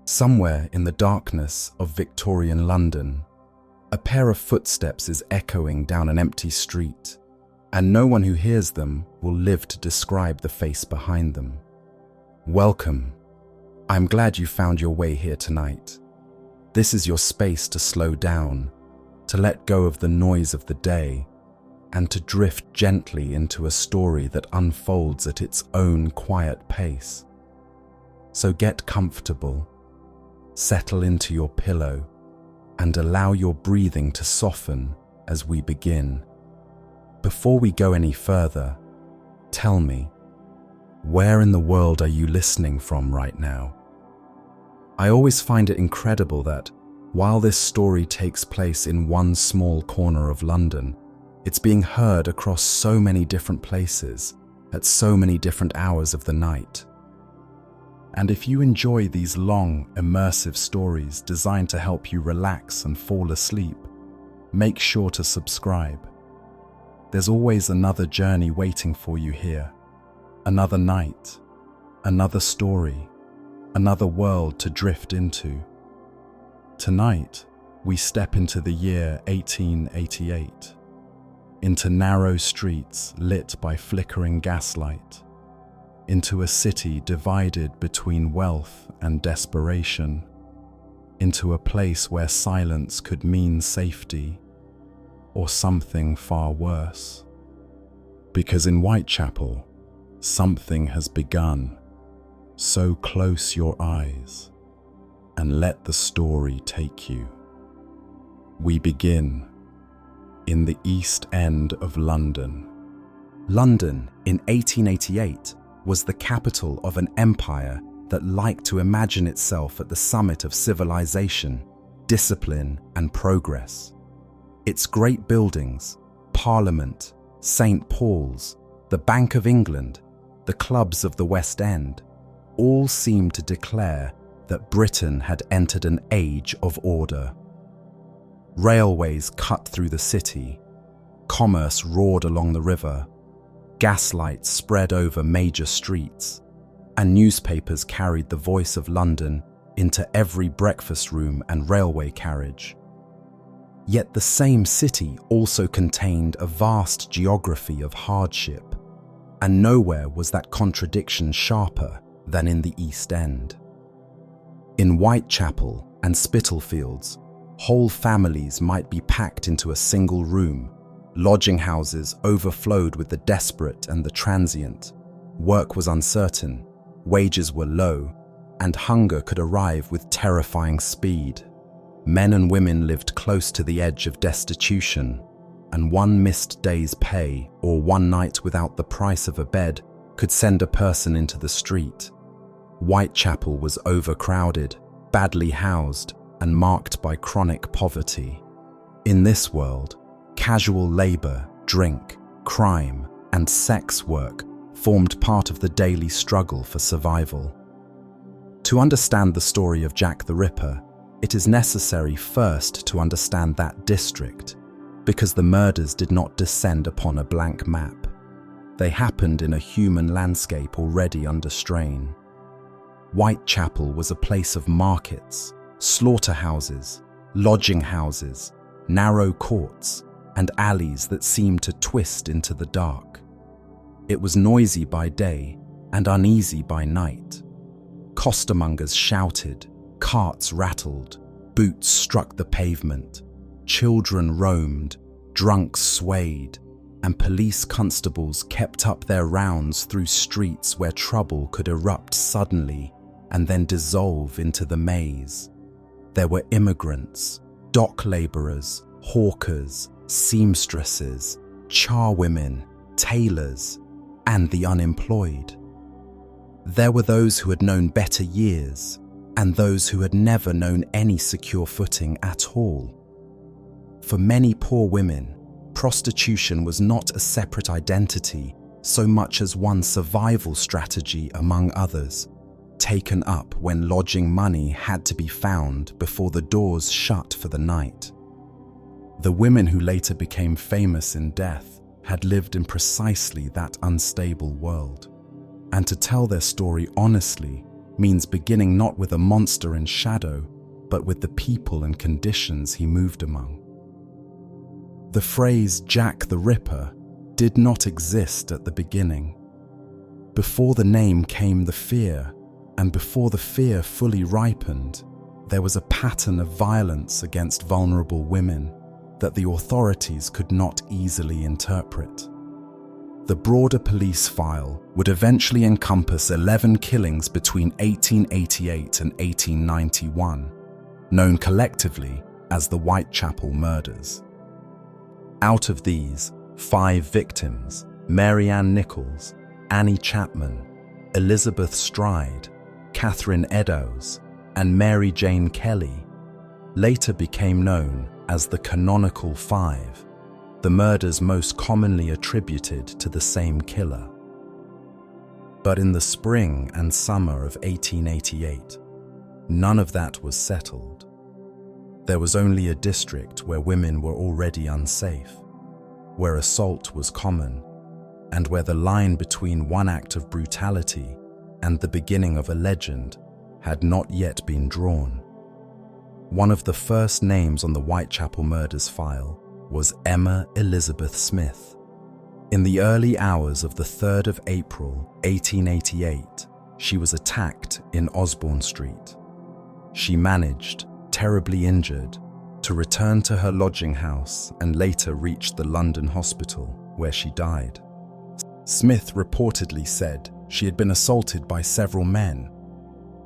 Somewhere in the darkness of Victorian London, a pair of footsteps is echoing down an empty street, and no one who hears them will live to describe the face behind them. Welcome. I'm glad you found your way here tonight. This is your space to slow down, to let go of the noise of the day, and to drift gently into a story that unfolds at its own quiet pace. So get comfortable, settle into your pillow, and allow your breathing to soften as we begin. Before we go any further, tell me, where in the world are you listening from right now? I always find it incredible that, while this story takes place in one small corner of London, it's being heard across so many different places, at so many different hours of the night. And if you enjoy these long, immersive stories designed to help you relax and fall asleep, make sure to subscribe. There's always another journey waiting for you here, another night, another story, another world to drift into. Tonight, we step into the year 1888, into narrow streets lit by flickering gaslight, into a city divided between wealth and desperation, into a place where silence could mean safety or something far worse. Because in Whitechapel, something has begun. So close your eyes and let the story take you. We begin in the East End of London. London in 1888 was the capital of an empire that liked to imagine itself at the summit of civilization, discipline, and progress. Its great buildings, Parliament, St. Paul's, the Bank of England, the clubs of the West End, all seemed to declare that Britain had entered an age of order. Railways cut through the city, commerce roared along the river, gaslight spread over major streets, and newspapers carried the voice of London into every breakfast room and railway carriage. Yet the same city also contained a vast geography of hardship, and nowhere was that contradiction sharper than in the East End. In Whitechapel and Spitalfields, whole families might be packed into a single room. Lodging houses overflowed with the desperate and the transient. Work was uncertain, wages were low, and hunger could arrive with terrifying speed. Men and women lived close to the edge of destitution, and one missed day's pay or one night without the price of a bed could send a person into the street. Whitechapel was overcrowded, badly housed, and marked by chronic poverty. In this world, casual labor, drink, crime, and sex work formed part of the daily struggle for survival. To understand the story of Jack the Ripper, it is necessary first to understand that district, because the murders did not descend upon a blank map. They happened in a human landscape already under strain. Whitechapel was a place of markets, slaughterhouses, lodging houses, narrow courts, and alleys that seemed to twist into the dark. It was noisy by day and uneasy by night. Costermongers shouted, carts rattled, boots struck the pavement, children roamed, drunks swayed, and police constables kept up their rounds through streets where trouble could erupt suddenly and then dissolve into the maze. There were immigrants, dock labourers, hawkers, seamstresses, charwomen, tailors, and the unemployed. There were those who had known better years, and those who had never known any secure footing at all. For many poor women, prostitution was not a separate identity so much as one survival strategy among others, taken up when lodging money had to be found before the doors shut for the night. The women who later became famous in death had lived in precisely that unstable world, and to tell their story honestly, means beginning not with a monster in shadow, but with the people and conditions he moved among. The phrase Jack the Ripper did not exist at the beginning. Before the name came the fear, and before the fear fully ripened, there was a pattern of violence against vulnerable women that the authorities could not easily interpret. The broader police file would eventually encompass 11 killings between 1888 and 1891, known collectively as the Whitechapel murders. Out of these, 5 victims, Mary Ann Nichols, Annie Chapman, Elizabeth Stride, Catherine Eddowes, and Mary Jane Kelly, later became known as the Canonical Five, the murders most commonly attributed to the same killer. But in the spring and summer of 1888, none of that was settled. There was only a district where women were already unsafe, where assault was common, and where the line between one act of brutality and the beginning of a legend had not yet been drawn. One of the first names on the Whitechapel murders file was Emma Elizabeth Smith. In the early hours of the 3rd of April, 1888, she was attacked in Osborne Street. She managed, terribly injured, to return to her lodging house and later reached the London hospital, where she died. Smith reportedly said she had been assaulted by several men.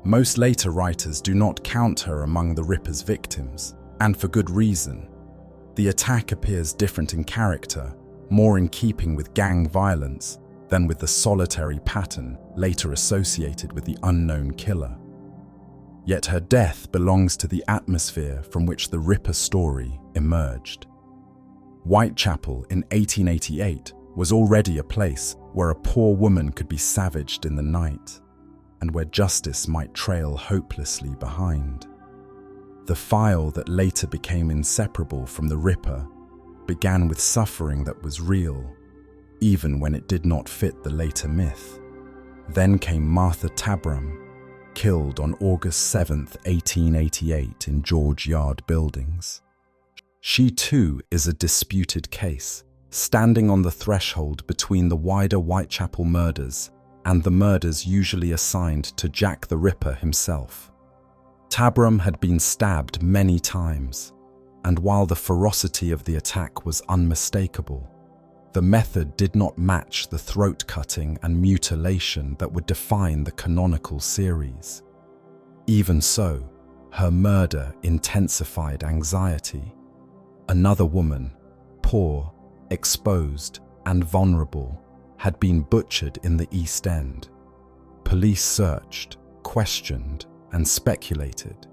Most later writers do not count her among the Ripper's victims, and for good reason. The attack appears different in character, more in keeping with gang violence than with the solitary pattern later associated with the unknown killer. Yet her death belongs to the atmosphere from which the Ripper story emerged. Whitechapel in 1888 was already a place where a poor woman could be savaged in the night, and where justice might trail hopelessly behind. The file that later became inseparable from the Ripper began with suffering that was real, even when it did not fit the later myth. Then came Martha Tabram, killed on August 7, 1888 in George Yard Buildings. She too is a disputed case, standing on the threshold between the wider Whitechapel murders and the murders usually assigned to Jack the Ripper himself. Tabram had been stabbed many times, and while the ferocity of the attack was unmistakable, the method did not match the throat-cutting and mutilation that would define the canonical series. Even so, her murder intensified anxiety. Another woman, poor, exposed, and vulnerable, had been butchered in the East End. Police searched, questioned, and speculated,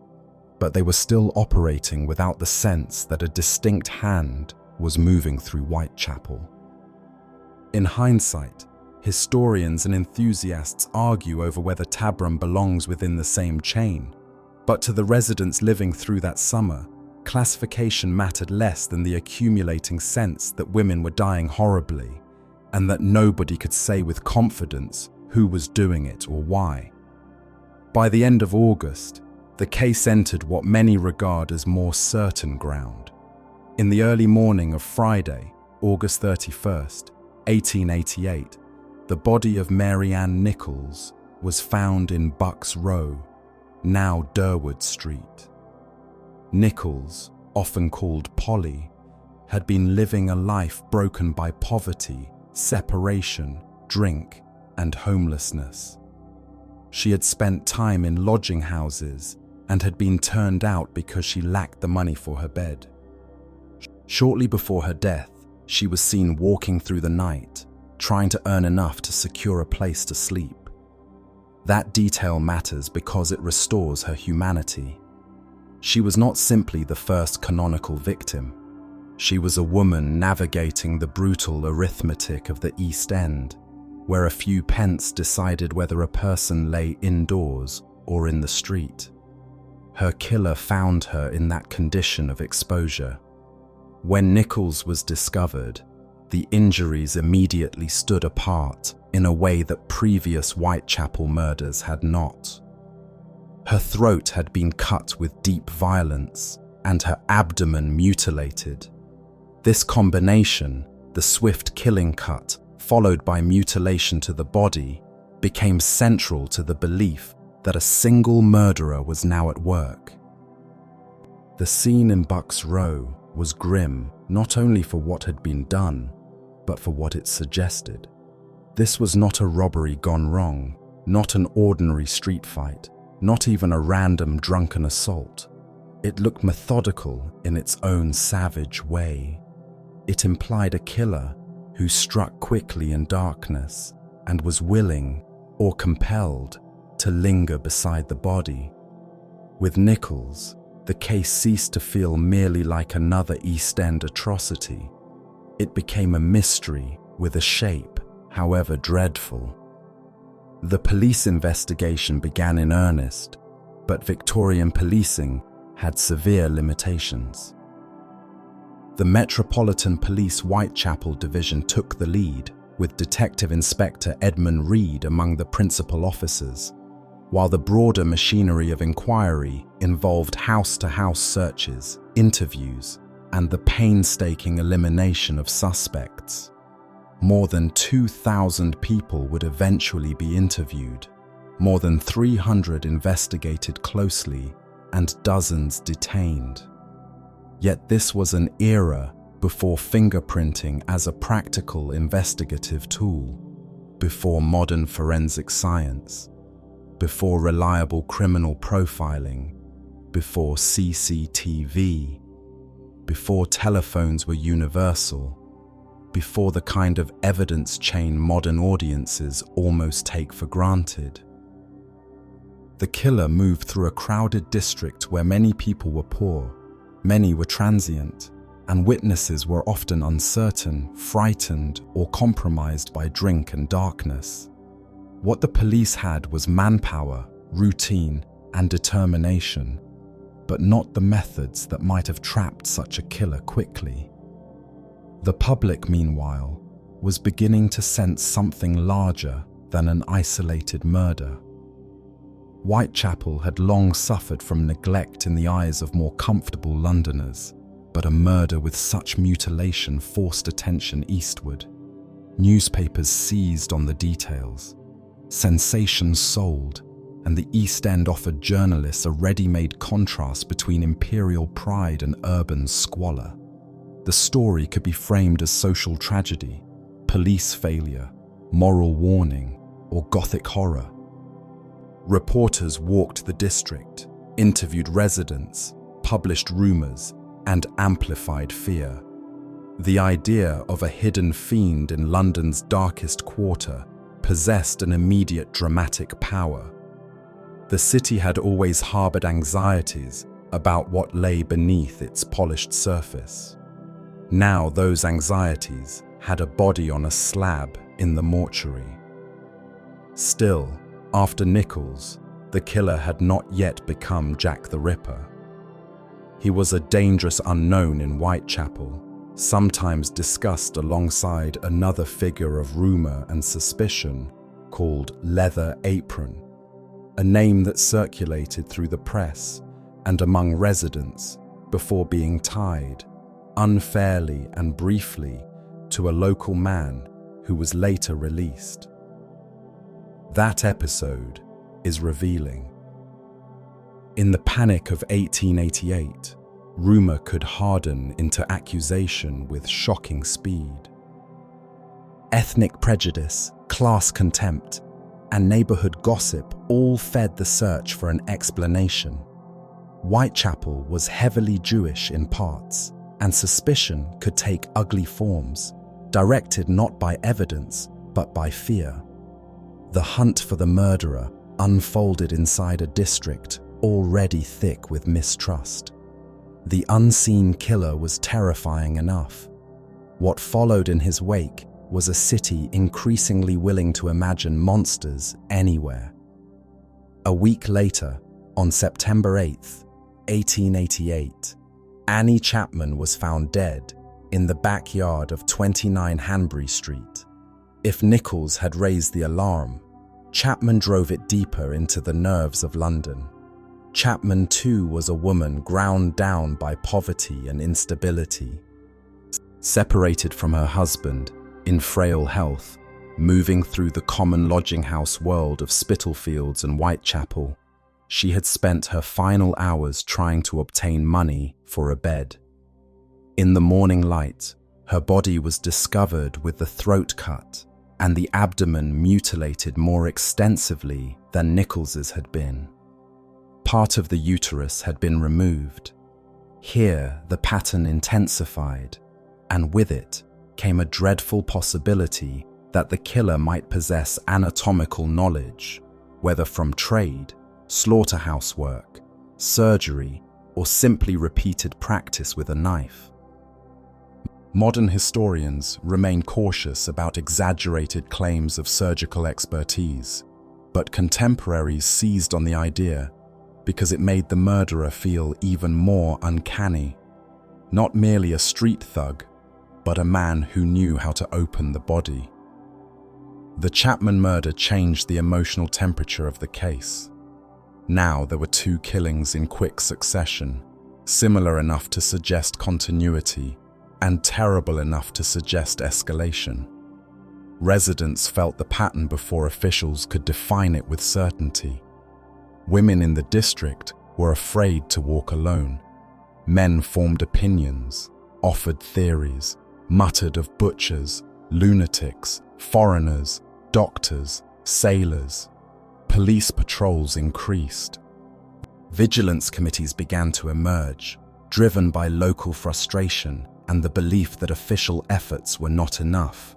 but they were still operating without the sense that a distinct hand was moving through Whitechapel. In hindsight, historians and enthusiasts argue over whether Tabram belongs within the same chain, but to the residents living through that summer, classification mattered less than the accumulating sense that women were dying horribly, and that nobody could say with confidence who was doing it or why. By the end of August, the case entered what many regard as more certain ground. In the early morning of Friday, August 31st, 1888, the body of Mary Ann Nichols was found in Bucks Row, now Durwood Street. Nichols, often called Polly, had been living a life broken by poverty, separation, drink, and homelessness. She had spent time in lodging houses and had been turned out because she lacked the money for her bed. Shortly before her death, she was seen walking through the night, trying to earn enough to secure a place to sleep. That detail matters because it restores her humanity. She was not simply the first canonical victim. She was a woman navigating the brutal arithmetic of the East End, where a few pence decided whether a person lay indoors or in the street. Her killer found her in that condition of exposure. When Nichols was discovered, the injuries immediately stood apart in a way that previous Whitechapel murders had not. Her throat had been cut with deep violence, and her abdomen mutilated. This combination, the swift killing cut, followed by mutilation to the body, became central to the belief that a single murderer was now at work. The scene in Bucks Row was grim, not only for what had been done, but for what it suggested. This was not a robbery gone wrong, not an ordinary street fight, not even a random drunken assault. It looked methodical in its own savage way. It implied a killer who struck quickly in darkness and was willing, or compelled, to linger beside the body. With Nichols, the case ceased to feel merely like another East End atrocity. It became a mystery with a shape, however dreadful. The police investigation began in earnest, but Victorian policing had severe limitations. The Metropolitan Police Whitechapel Division took the lead, with Detective Inspector Edmund Reed among the principal officers, while the broader machinery of inquiry involved house-to-house searches, interviews, and the painstaking elimination of suspects. More than 2,000 people would eventually be interviewed, more than 300 investigated closely, and dozens detained. Yet this was an era before fingerprinting as a practical investigative tool, before modern forensic science, before reliable criminal profiling, before CCTV, before telephones were universal, before the kind of evidence chain modern audiences almost take for granted. The killer moved through a crowded district where many people were poor, many were transient, and witnesses were often uncertain, frightened, or compromised by drink and darkness. What the police had was manpower, routine, and determination, but not the methods that might have trapped such a killer quickly. The public, meanwhile, was beginning to sense something larger than an isolated murder. Whitechapel had long suffered from neglect in the eyes of more comfortable Londoners, but a murder with such mutilation forced attention eastward. Newspapers seized on the details. Sensations sold, and the East End offered journalists a ready-made contrast between imperial pride and urban squalor. The story could be framed as social tragedy, police failure, moral warning, or gothic horror. Reporters walked the district, interviewed residents, published rumors, and amplified fear. The idea of a hidden fiend in London's darkest quarter possessed an immediate dramatic power. The city had always harbored anxieties about what lay beneath its polished surface. Now those anxieties had a body on a slab in the mortuary. Still, after Nichols, the killer had not yet become Jack the Ripper. He was a dangerous unknown in Whitechapel, sometimes discussed alongside another figure of rumor and suspicion called Leather Apron, a name that circulated through the press and among residents before being tied, unfairly and briefly, to a local man who was later released. That episode is revealing. In the panic of 1888, rumor could harden into accusation with shocking speed. Ethnic prejudice, class contempt, and neighborhood gossip all fed the search for an explanation. Whitechapel was heavily Jewish in parts, and suspicion could take ugly forms, directed not by evidence, but by fear. The hunt for the murderer unfolded inside a district already thick with mistrust. The unseen killer was terrifying enough. What followed in his wake was a city increasingly willing to imagine monsters anywhere. A week later, on September 8th, 1888, Annie Chapman was found dead in the backyard of 29 Hanbury Street. If Nichols had raised the alarm, Chapman drove it deeper into the nerves of London. Chapman too was a woman ground down by poverty and instability. Separated from her husband, in frail health, moving through the common lodging house world of Spitalfields and Whitechapel, she had spent her final hours trying to obtain money for a bed. In the morning light, her body was discovered with the throat cut and the abdomen mutilated more extensively than Nichols's had been. Part of the uterus had been removed. Here, the pattern intensified, and with it came a dreadful possibility that the killer might possess anatomical knowledge, whether from trade, slaughterhouse work, surgery, or simply repeated practice with a knife. Modern historians remain cautious about exaggerated claims of surgical expertise, but contemporaries seized on the idea because it made the murderer feel even more uncanny. Not merely a street thug, but a man who knew how to open the body. The Chapman murder changed the emotional temperature of the case. Now there were 2 killings in quick succession, similar enough to suggest continuity, and terrible enough to suggest escalation. Residents felt the pattern before officials could define it with certainty. Women in the district were afraid to walk alone. Men formed opinions, offered theories, muttered of butchers, lunatics, foreigners, doctors, sailors. Police patrols increased. Vigilance committees began to emerge, driven by local frustration and the belief that official efforts were not enough.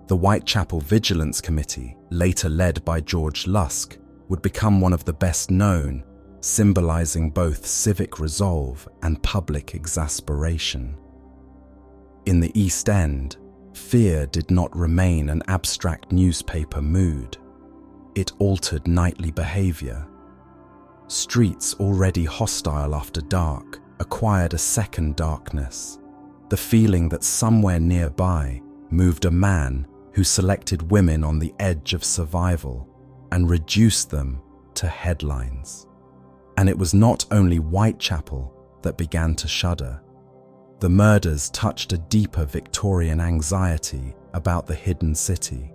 The Whitechapel Vigilance Committee, later led by George Lusk, would become one of the best known, symbolizing both civic resolve and public exasperation. In the East End, fear did not remain an abstract newspaper mood. It altered nightly behavior. Streets already hostile after dark acquired a second darkness, the feeling that somewhere nearby moved a man who selected women on the edge of survival and reduced them to headlines. And it was not only Whitechapel that began to shudder. The murders touched a deeper Victorian anxiety about the hidden city.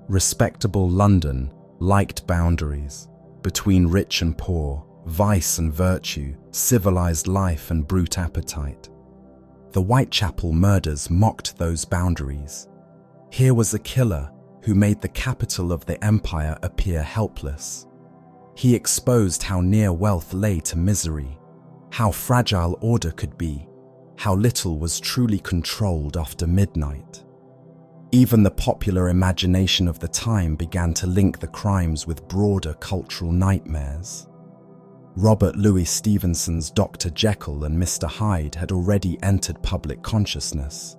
Respectable London liked boundaries between rich and poor, vice and virtue, civilized life and brute appetite. The Whitechapel murders mocked those boundaries. Here was a killer who made the capital of the empire appear helpless. He exposed how near wealth lay to misery, how fragile order could be, how little was truly controlled after midnight. Even the popular imagination of the time began to link the crimes with broader cultural nightmares. Robert Louis Stevenson's Dr. Jekyll and Mr. Hyde had already entered public consciousness,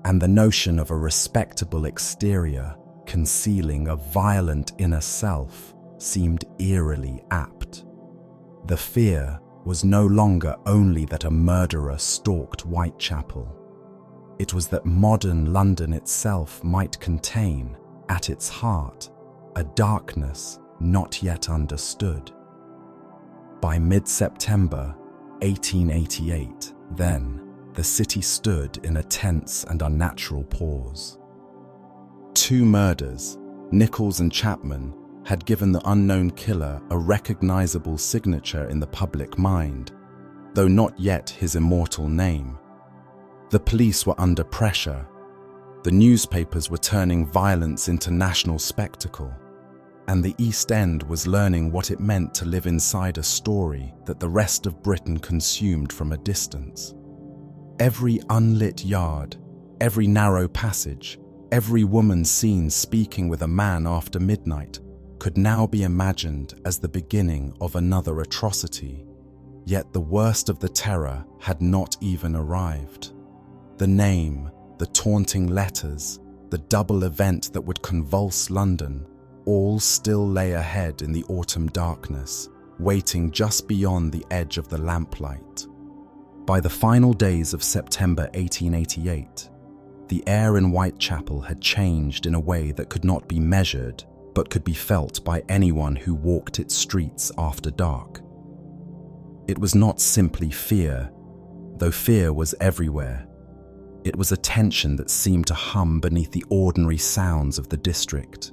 and the notion of a respectable exterior concealing a violent inner self seemed eerily apt. The fear was no longer only that a murderer stalked Whitechapel. It was that modern London itself might contain, at its heart, a darkness not yet understood. By mid-September 1888, then, the city stood in a tense and unnatural pause. 2 murders, Nichols and Chapman, had given the unknown killer a recognizable signature in the public mind, though not yet his immortal name. The police were under pressure. The newspapers were turning violence into national spectacle, and the East End was learning what it meant to live inside a story that the rest of Britain consumed from a distance. Every unlit yard, every narrow passage, every woman seen speaking with a man after midnight could now be imagined as the beginning of another atrocity. Yet the worst of the terror had not even arrived. The name, the taunting letters, the double event that would convulse London, all still lay ahead in the autumn darkness, waiting just beyond the edge of the lamplight. By the final days of September 1888, the air in Whitechapel had changed in a way that could not be measured, but could be felt by anyone who walked its streets after dark. It was not simply fear, though fear was everywhere. It was a tension that seemed to hum beneath the ordinary sounds of the district.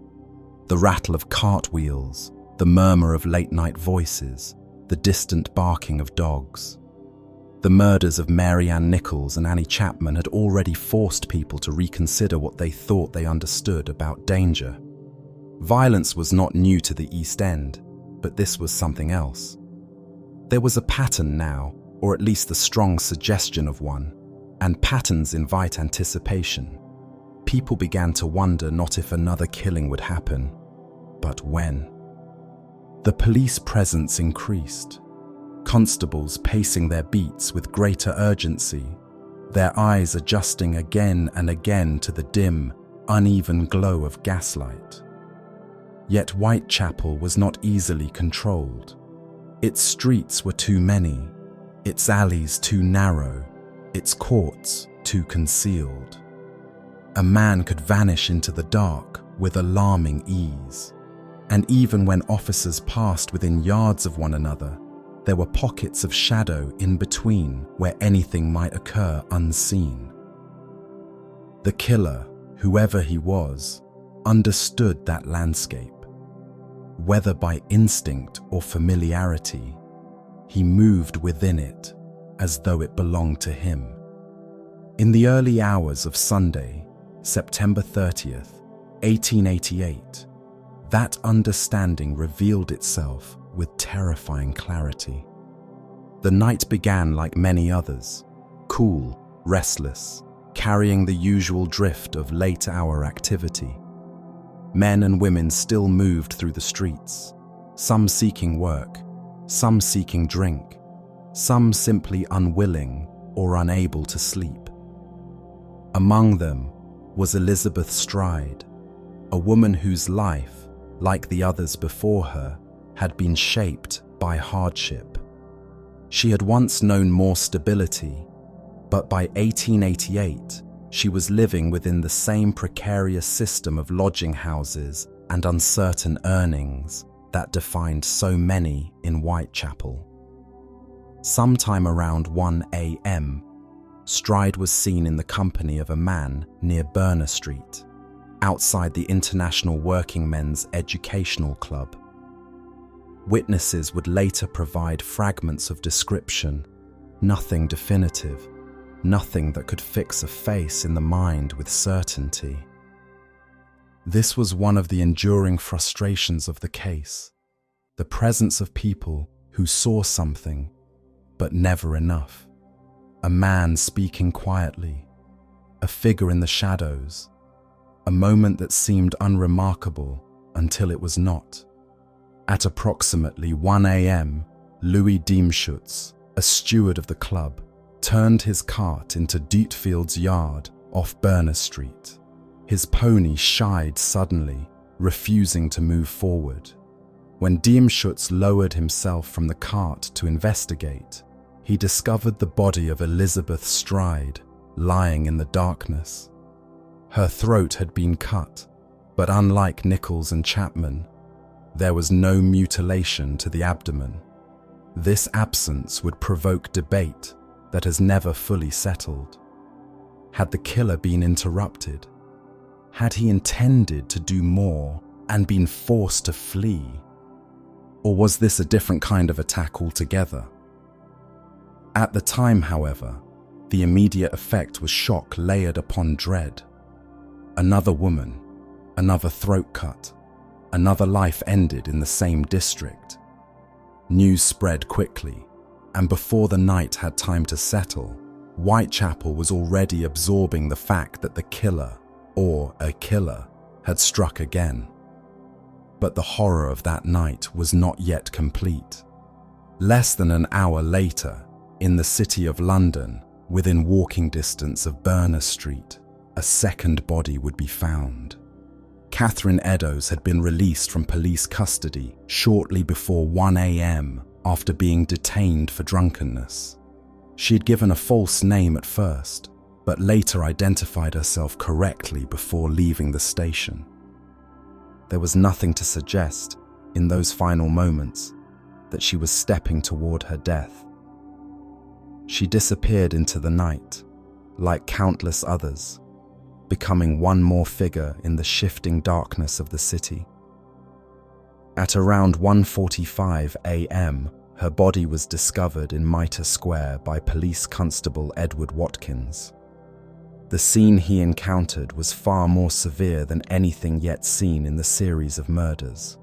The rattle of cartwheels, the murmur of late-night voices, the distant barking of dogs. The murders of Mary Ann Nichols and Annie Chapman had already forced people to reconsider what they thought they understood about danger. Violence was not new to the East End, but this was something else. There was a pattern now, or at least the strong suggestion of one, and patterns invite anticipation. People began to wonder not if another killing would happen, but when. The police presence increased. Constables pacing their beats with greater urgency, their eyes adjusting again and again to the dim, uneven glow of gaslight. Yet Whitechapel was not easily controlled. Its streets were too many, its alleys too narrow, its courts too concealed. A man could vanish into the dark with alarming ease, and even when officers passed within yards of one another, there were pockets of shadow in between where anything might occur unseen. The killer, whoever he was, understood that landscape. Whether by instinct or familiarity, he moved within it as though it belonged to him. In the early hours of Sunday, September 30th, 1888, that understanding revealed itself with terrifying clarity. The night began like many others, cool, restless, carrying the usual drift of late-hour activity. Men and women still moved through the streets, some seeking work, some seeking drink, some simply unwilling or unable to sleep. Among them was Elizabeth Stride, a woman whose life, like the others before her, had been shaped by hardship. She had once known more stability, but by 1888, she was living within the same precarious system of lodging houses and uncertain earnings that defined so many in Whitechapel. Sometime around 1 a.m., Stride was seen in the company of a man near Berner Street, outside the International Working Men's Educational Club. Witnesses would later provide fragments of description, nothing definitive, nothing that could fix a face in the mind with certainty. This was one of the enduring frustrations of the case, the presence of people who saw something, but never enough. A man speaking quietly, a figure in the shadows, a moment that seemed unremarkable until it was not. At approximately 1 a.m., Louis Diemschutz, a steward of the club, turned his cart into Dietfield's yard off Berner Street. His pony shied suddenly, refusing to move forward. When Diemschutz lowered himself from the cart to investigate, he discovered the body of Elizabeth Stride lying in the darkness. Her throat had been cut, but unlike Nichols and Chapman, there was no mutilation to the abdomen. This absence would provoke debate that has never fully settled. Had the killer been interrupted? Had he intended to do more and been forced to flee? Or was this a different kind of attack altogether? At the time, however, the immediate effect was shock layered upon dread. Another woman, another throat cut, another life ended in the same district. News spread quickly, and before the night had time to settle, Whitechapel was already absorbing the fact that the killer, or a killer, had struck again. But the horror of that night was not yet complete. Less than an hour later, in the city of London, within walking distance of Berner Street, a second body would be found. Catherine Eddowes had been released from police custody shortly before 1 a.m. after being detained for drunkenness. She had given a false name at first, but later identified herself correctly before leaving the station. There was nothing to suggest, in those final moments, that she was stepping toward her death. She disappeared into the night, like countless others, becoming one more figure in the shifting darkness of the city. At around 1:45 a.m., her body was discovered in Mitre Square by Police Constable Edward Watkins. The scene he encountered was far more severe than anything yet seen in the series of murders.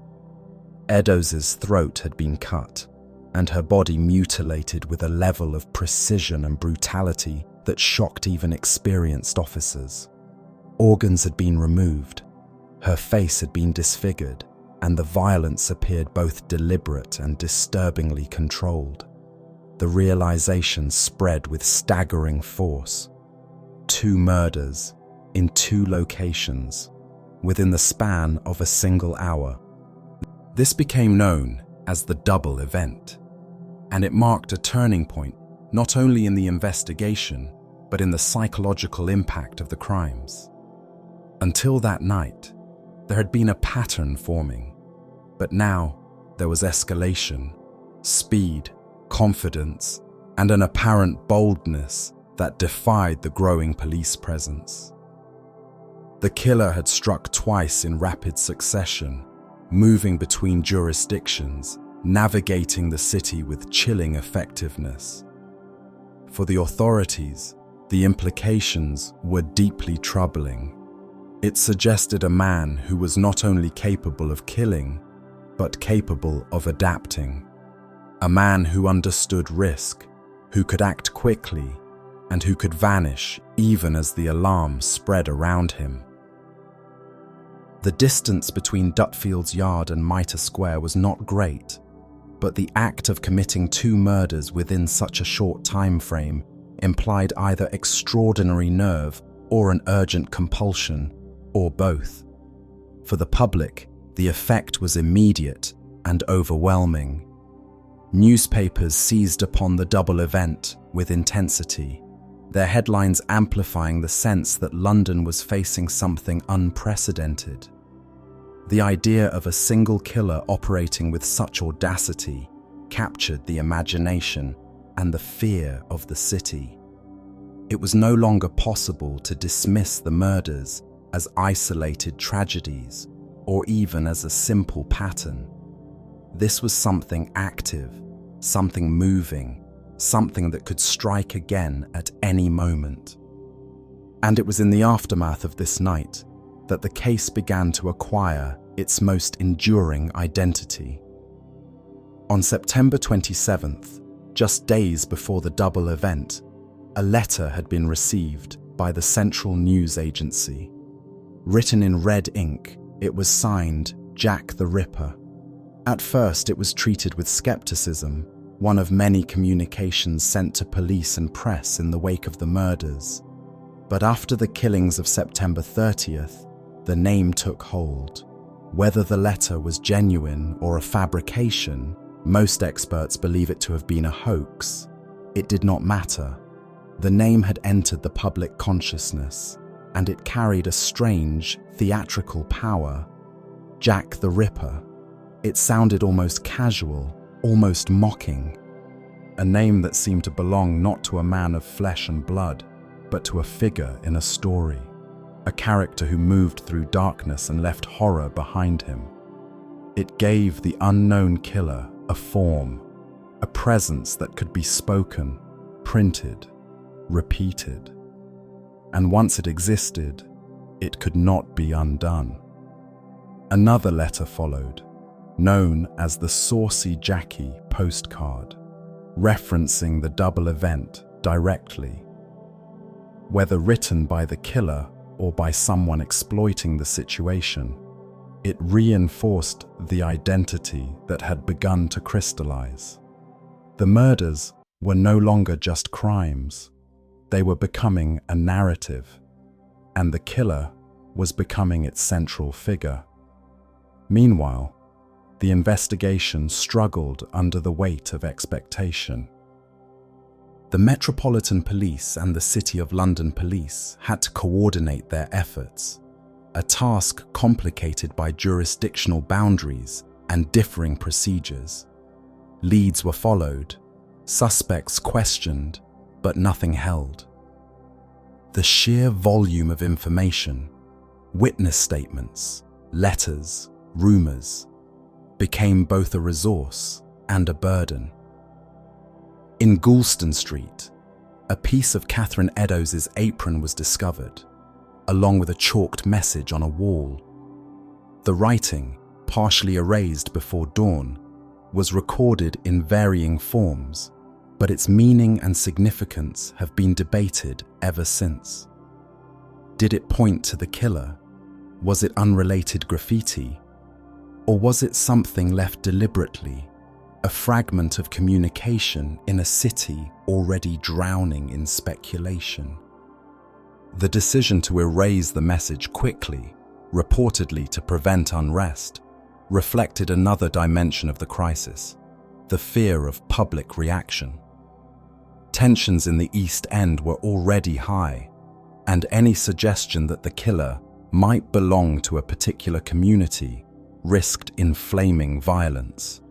Eddowes' throat had been cut, and her body mutilated with a level of precision and brutality that shocked even experienced officers. Organs had been removed, her face had been disfigured, and the violence appeared both deliberate and disturbingly controlled. The realization spread with staggering force. 2 murders in 2 locations within the span of a single hour. This became known as the double event, and it marked a turning point not only in the investigation but in the psychological impact of the crimes. Until that night, there had been a pattern forming, but now there was escalation, speed, confidence, and an apparent boldness that defied the growing police presence. The killer had struck twice in rapid succession, moving between jurisdictions, navigating the city with chilling effectiveness. For the authorities, the implications were deeply troubling. It suggested a man who was not only capable of killing, but capable of adapting. A man who understood risk, who could act quickly, and who could vanish even as the alarm spread around him. The distance between Dutfield's Yard and Mitre Square was not great, but the act of committing 2 murders within such a short time frame implied either extraordinary nerve or an urgent compulsion, or both. For the public, the effect was immediate and overwhelming. Newspapers seized upon the double event with intensity, their headlines amplifying the sense that London was facing something unprecedented. The idea of a single killer operating with such audacity captured the imagination and the fear of the city. It was no longer possible to dismiss the murders as isolated tragedies or even as a simple pattern. This was something active, something moving, something that could strike again at any moment. And it was in the aftermath of this night that the case began to acquire its most enduring identity. On September 27th, just days before the double event, a letter had been received by the Central News Agency. Written in red ink, it was signed Jack the Ripper. At first, it was treated with skepticism, one of many communications sent to police and press in the wake of the murders. But after the killings of September 30th, the name took hold. Whether the letter was genuine or a fabrication, most experts believe it to have been a hoax. It did not matter. The name had entered the public consciousness, and it carried a strange, theatrical power. Jack the Ripper. It sounded almost casual, almost mocking. A name that seemed to belong not to a man of flesh and blood, but to a figure in a story. A character who moved through darkness and left horror behind him. It gave the unknown killer a form, a presence that could be spoken, printed, repeated. And once it existed, it could not be undone. Another letter followed, known as the Saucy Jackie postcard, referencing the double event directly. Whether written by the killer or by someone exploiting the situation, it reinforced the identity that had begun to crystallize. The murders were no longer just crimes. They were becoming a narrative, and the killer was becoming its central figure. Meanwhile, the investigation struggled under the weight of expectation. The Metropolitan Police and the City of London Police had to coordinate their efforts, a task complicated by jurisdictional boundaries and differing procedures. Leads were followed, suspects questioned, but nothing held. The sheer volume of information, witness statements, letters, rumors, became both a resource and a burden. In Goulston Street, a piece of Catherine Eddowes' apron was discovered, along with a chalked message on a wall. The writing, partially erased before dawn, was recorded in varying forms, but its meaning and significance have been debated ever since. Did it point to the killer? Was it unrelated graffiti? Or was it something left deliberately, a fragment of communication in a city already drowning in speculation? The decision to erase the message quickly, reportedly to prevent unrest, reflected another dimension of the crisis, the fear of public reaction. Tensions in the East End were already high, and any suggestion that the killer might belong to a particular community risked inflaming violence.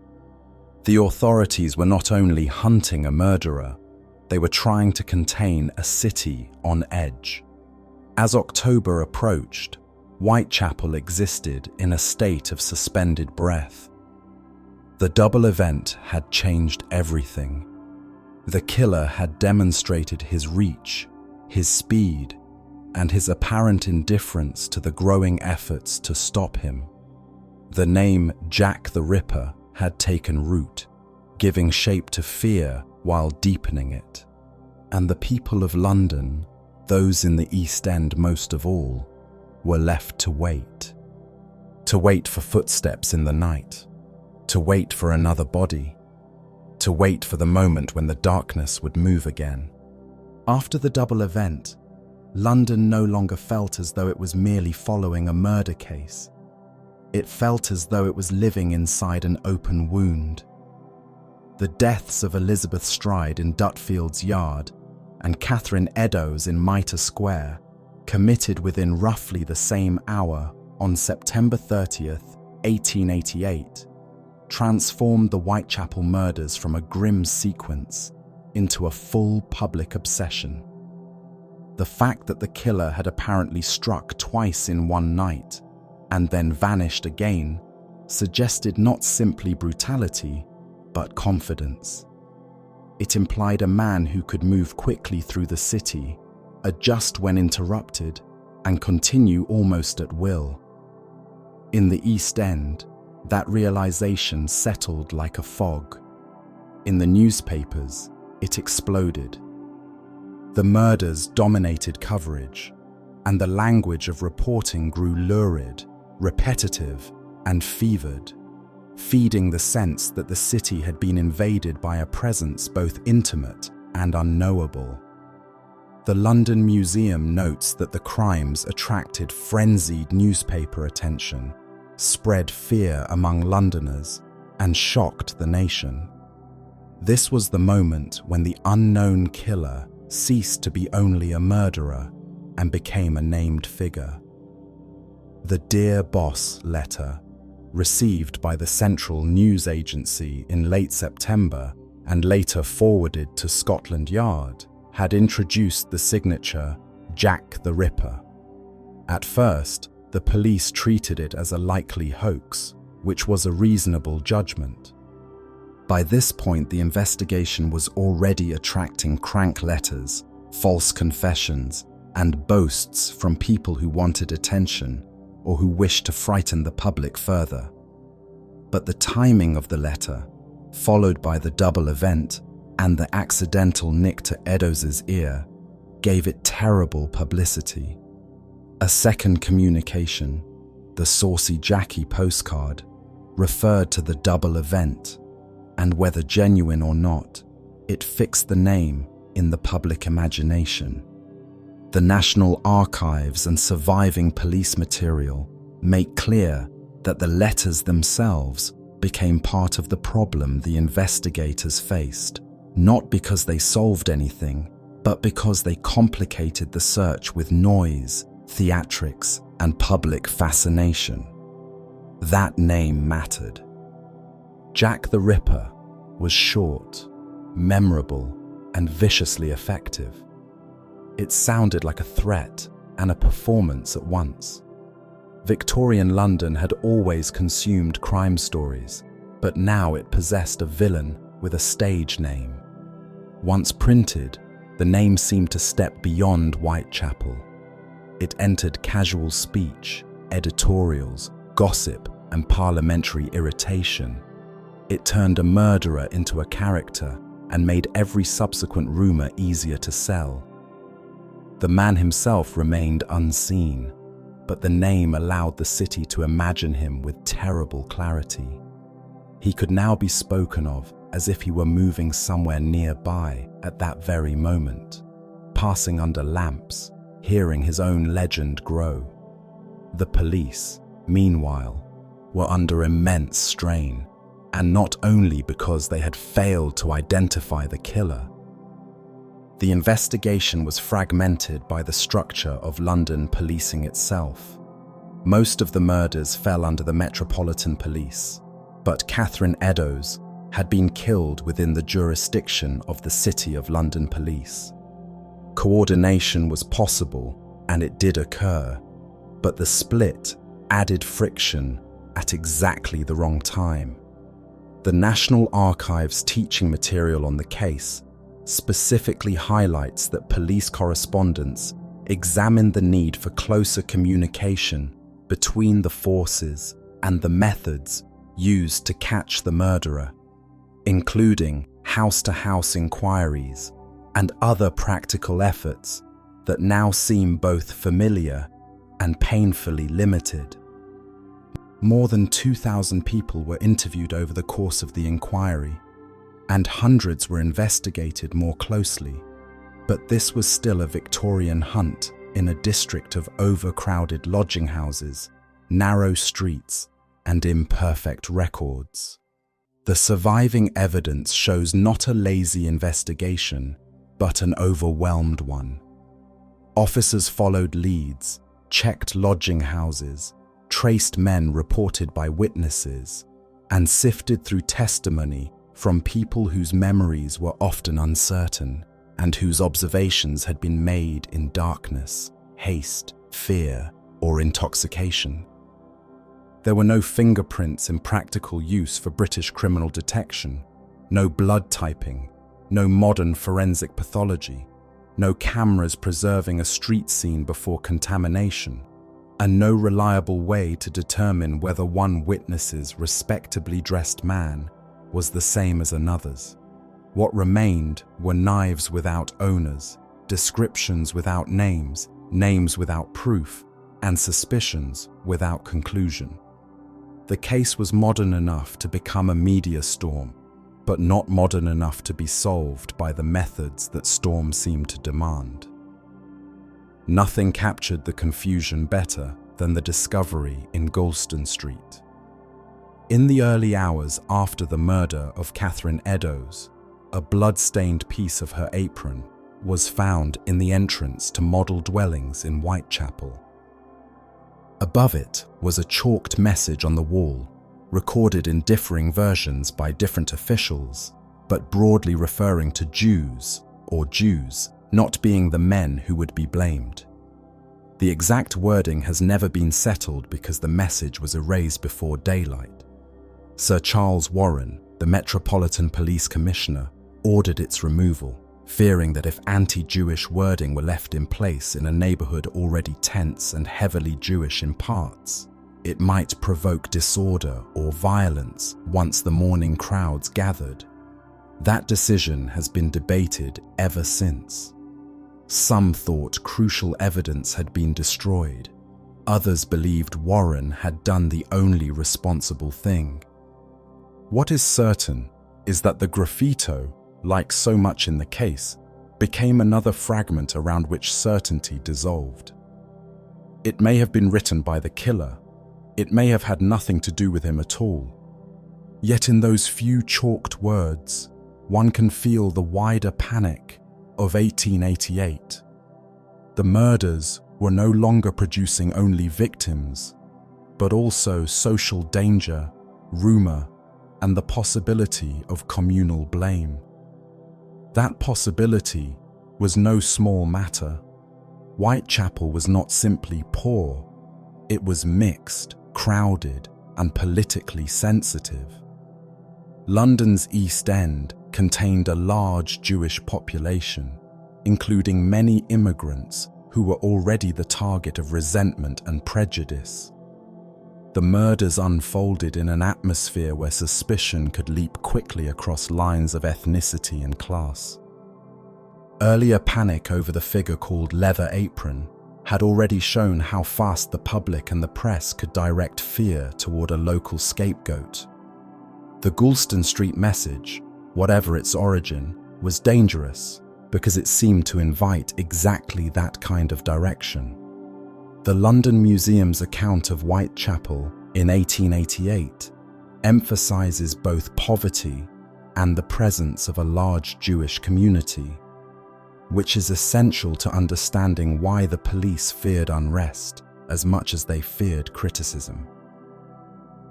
The authorities were not only hunting a murderer, they were trying to contain a city on edge. As October approached, Whitechapel existed in a state of suspended breath. The double event had changed everything. The killer had demonstrated his reach, his speed, and his apparent indifference to the growing efforts to stop him. The name Jack the Ripper had taken root, giving shape to fear while deepening it. And the people of London, those in the East End most of all, were left to wait. To wait for footsteps in the night, to wait for another body, to wait for the moment when the darkness would move again. After the double event, London no longer felt as though it was merely following a murder case. It felt as though it was living inside an open wound. The deaths of Elizabeth Stride in Dutfield's Yard and Catherine Eddowes in Mitre Square, committed within roughly the same hour on September 30th, 1888, transformed the Whitechapel murders from a grim sequence into a full public obsession. The fact that the killer had apparently struck twice in one night and then vanished again suggested not simply brutality, but confidence. It implied a man who could move quickly through the city, adjust when interrupted, and continue almost at will. In the East End, that realization settled like a fog. In the newspapers, it exploded. The murders dominated coverage, and the language of reporting grew lurid, repetitive, and fevered, feeding the sense that the city had been invaded by a presence both intimate and unknowable. The London Museum notes that the crimes attracted frenzied newspaper attention, spread fear among Londoners, and shocked the nation. This was the moment when the unknown killer ceased to be only a murderer and became a named figure. The Dear Boss letter, received by the Central News Agency in late September and later forwarded to Scotland Yard, had introduced the signature Jack the Ripper. At first, the police treated it as a likely hoax, which was a reasonable judgment. By this point, the investigation was already attracting crank letters, false confessions, and boasts from people who wanted attention or who wished to frighten the public further. But the timing of the letter, followed by the double event and the accidental nick to Eddowes' ear, gave it terrible publicity. A second communication, the Saucy Jackie postcard, referred to the double event, and whether genuine or not, it fixed the name in the public imagination. The National Archives and surviving police material make clear that the letters themselves became part of the problem the investigators faced, not because they solved anything, but because they complicated the search with noise, theatrics, and public fascination. That name mattered. Jack the Ripper was short, memorable, and viciously effective. It sounded like a threat and a performance at once. Victorian London had always consumed crime stories, but now it possessed a villain with a stage name. Once printed, the name seemed to step beyond Whitechapel. It entered casual speech, editorials, gossip, and parliamentary irritation. It turned a murderer into a character and made every subsequent rumor easier to sell. The man himself remained unseen, but the name allowed the city to imagine him with terrible clarity. He could now be spoken of as if he were moving somewhere nearby at that very moment, passing under lamps, hearing his own legend grow. The police, meanwhile, were under immense strain, and not only because they had failed to identify the killer. The investigation was fragmented by the structure of London policing itself. Most of the murders fell under the Metropolitan Police, but Catherine Eddowes had been killed within the jurisdiction of the City of London Police. Coordination was possible, and it did occur, but the split added friction at exactly the wrong time. The National Archives teaching material on the case specifically highlights that police correspondents examined the need for closer communication between the forces and the methods used to catch the murderer, including house-to-house inquiries and other practical efforts that now seem both familiar and painfully limited. More than 2,000 people were interviewed over the course of the inquiry, and hundreds were investigated more closely, but this was still a Victorian hunt in a district of overcrowded lodging houses, narrow streets, and imperfect records. The surviving evidence shows not a lazy investigation, but an overwhelmed one. Officers followed leads, checked lodging houses, traced men reported by witnesses, and sifted through testimony from people whose memories were often uncertain and whose observations had been made in darkness, haste, fear, or intoxication. There were no fingerprints in practical use for British criminal detection, no blood typing, no modern forensic pathology, no cameras preserving a street scene before contamination, and no reliable way to determine whether one witness's respectably dressed man was the same as another's. What remained were knives without owners, descriptions without names, names without proof, and suspicions without conclusion. The case was modern enough to become a media storm, but not modern enough to be solved by the methods that storms seemed to demand. Nothing captured the confusion better than the discovery in Goulston Street. In the early hours after the murder of Catherine Eddowes, a blood-stained piece of her apron was found in the entrance to model dwellings in Whitechapel. Above it was a chalked message on the wall, recorded in differing versions by different officials, but broadly referring to Jews, or Jews, not being the men who would be blamed. The exact wording has never been settled because the message was erased before daylight. Sir Charles Warren, the Metropolitan Police Commissioner, ordered its removal, fearing that if anti-Jewish wording were left in place in a neighborhood already tense and heavily Jewish in parts, it might provoke disorder or violence once the morning crowds gathered. That decision has been debated ever since. Some thought crucial evidence had been destroyed. Others believed Warren had done the only responsible thing. What is certain is that the graffito, like so much in the case, became another fragment around which certainty dissolved. It may have been written by the killer. It may have had nothing to do with him at all. Yet in those few chalked words, one can feel the wider panic of 1888. The murders were no longer producing only victims, but also social danger, rumor, and the possibility of communal blame. That possibility was no small matter. Whitechapel was not simply poor, it was mixed, crowded, and politically sensitive. London's East End contained a large Jewish population, including many immigrants who were already the target of resentment and prejudice. The murders unfolded in an atmosphere where suspicion could leap quickly across lines of ethnicity and class. Earlier panic over the figure called Leather Apron had already shown how fast the public and the press could direct fear toward a local scapegoat. The Goulston Street message, whatever its origin, was dangerous because it seemed to invite exactly that kind of direction. The London Museum's account of Whitechapel in 1888 emphasizes both poverty and the presence of a large Jewish community, which is essential to understanding why the police feared unrest as much as they feared criticism.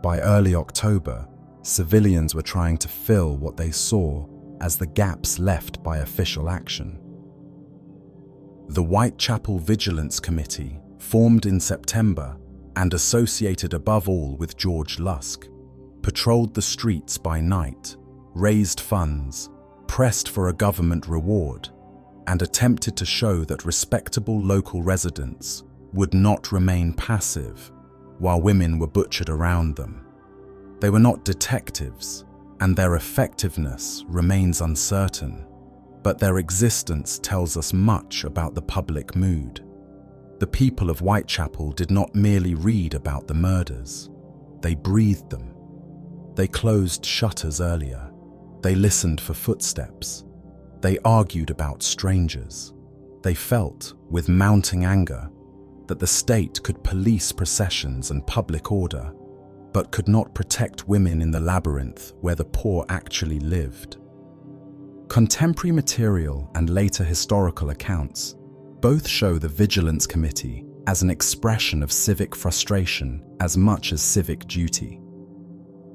By early October, civilians were trying to fill what they saw as the gaps left by official action. The Whitechapel Vigilance Committee, formed in September and associated above all with George Lusk, patrolled the streets by night, raised funds, pressed for a government reward, and attempted to show that respectable local residents would not remain passive while women were butchered around them. They were not detectives, and their effectiveness remains uncertain, but their existence tells us much about the public mood. The people of Whitechapel did not merely read about the murders, they breathed them. They closed shutters earlier, they listened for footsteps, they argued about strangers. They felt, with mounting anger, that the state could police processions and public order, but could not protect women in the labyrinth where the poor actually lived. Contemporary material and later historical accounts both show the Vigilance Committee as an expression of civic frustration as much as civic duty.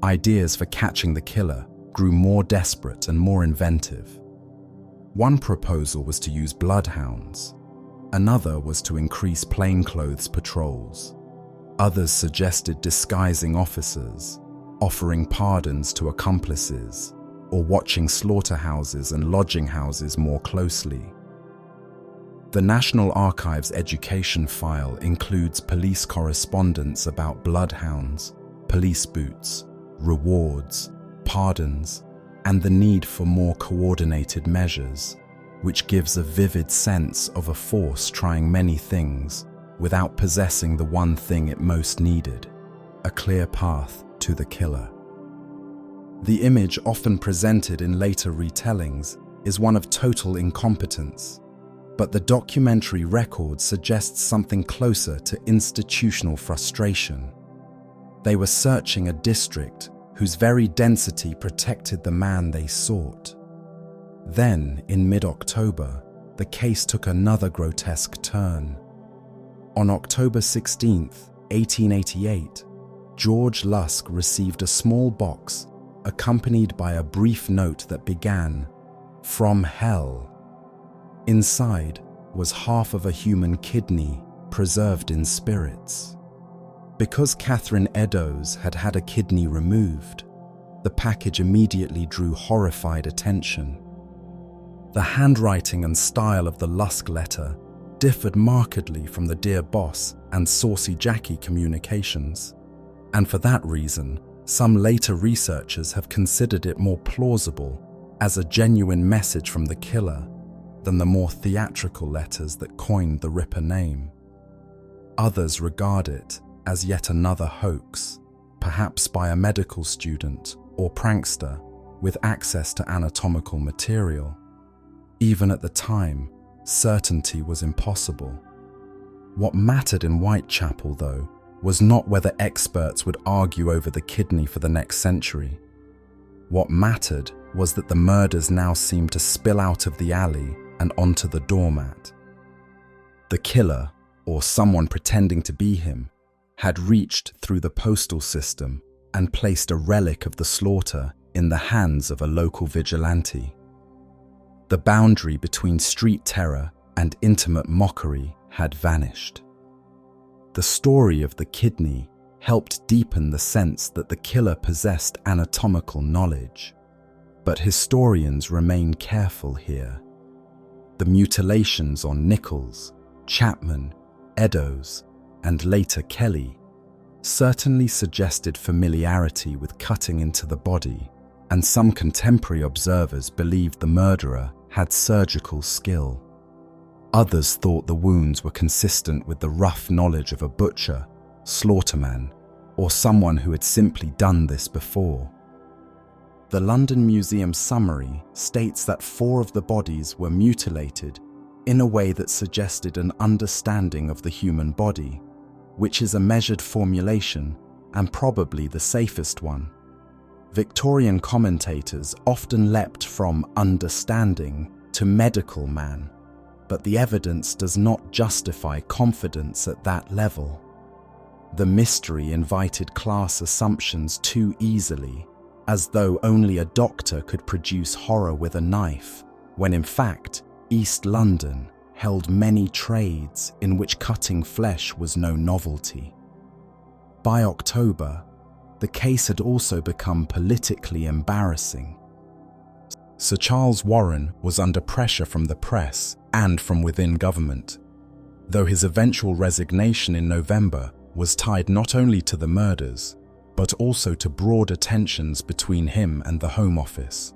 Ideas for catching the killer grew more desperate and more inventive. One proposal was to use bloodhounds. Another was to increase plainclothes patrols. Others suggested disguising officers, offering pardons to accomplices, or watching slaughterhouses and lodging houses more closely. The National Archives education file includes police correspondence about bloodhounds, police boots, rewards, pardons, and the need for more coordinated measures, which gives a vivid sense of a force trying many things without possessing the one thing it most needed, a clear path to the killer. The image often presented in later retellings is one of total incompetence, but the documentary record suggests something closer to institutional frustration. They were searching a district whose very density protected the man they sought. Then, in mid-October, the case took another grotesque turn. On October 16, 1888, George Lusk received a small box accompanied by a brief note that began, "From hell." Inside was half of a human kidney preserved in spirits. Because Catherine Eddowes had had a kidney removed, the package immediately drew horrified attention. The handwriting and style of the Lusk letter differed markedly from the Dear Boss and Saucy Jackie communications, and for that reason, some later researchers have considered it more plausible as a genuine message from the killer than the more theatrical letters that coined the Ripper name. Others regard it as yet another hoax, perhaps by a medical student or prankster with access to anatomical material. Even at the time, certainty was impossible. What mattered in Whitechapel, though, was not whether experts would argue over the kidney for the next century. What mattered was that the murders now seemed to spill out of the alley and onto the doormat. The killer, or someone pretending to be him, had reached through the postal system and placed a relic of the slaughter in the hands of a local vigilante. The boundary between street terror and intimate mockery had vanished. The story of the kidney helped deepen the sense that the killer possessed anatomical knowledge. But historians remain careful here. The mutilations on Nichols, Chapman, Eddowes, and later Kelly certainly suggested familiarity with cutting into the body, and some contemporary observers believed the murderer had surgical skill. Others thought the wounds were consistent with the rough knowledge of a butcher, slaughterman, or someone who had simply done this before. The London Museum summary states that 4 of the bodies were mutilated in a way that suggested an understanding of the human body, which is a measured formulation and probably the safest one. Victorian commentators often leapt from understanding to medical man, but the evidence does not justify confidence at that level. The mystery invited class assumptions too easily, as though only a doctor could produce horror with a knife, when in fact, East London held many trades in which cutting flesh was no novelty. By October, the case had also become politically embarrassing. Sir Charles Warren was under pressure from the press and from within government, though his eventual resignation in November was tied not only to the murders, but also to broader tensions between him and the Home Office.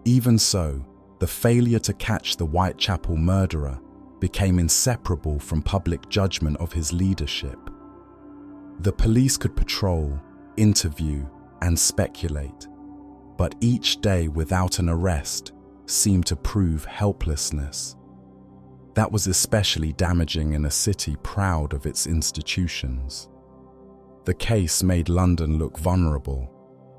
Even so, the failure to catch the Whitechapel murderer became inseparable from public judgment of his leadership. The police could patrol, interview, and speculate, but each day without an arrest seemed to prove helplessness. That was especially damaging in a city proud of its institutions. The case made London look vulnerable,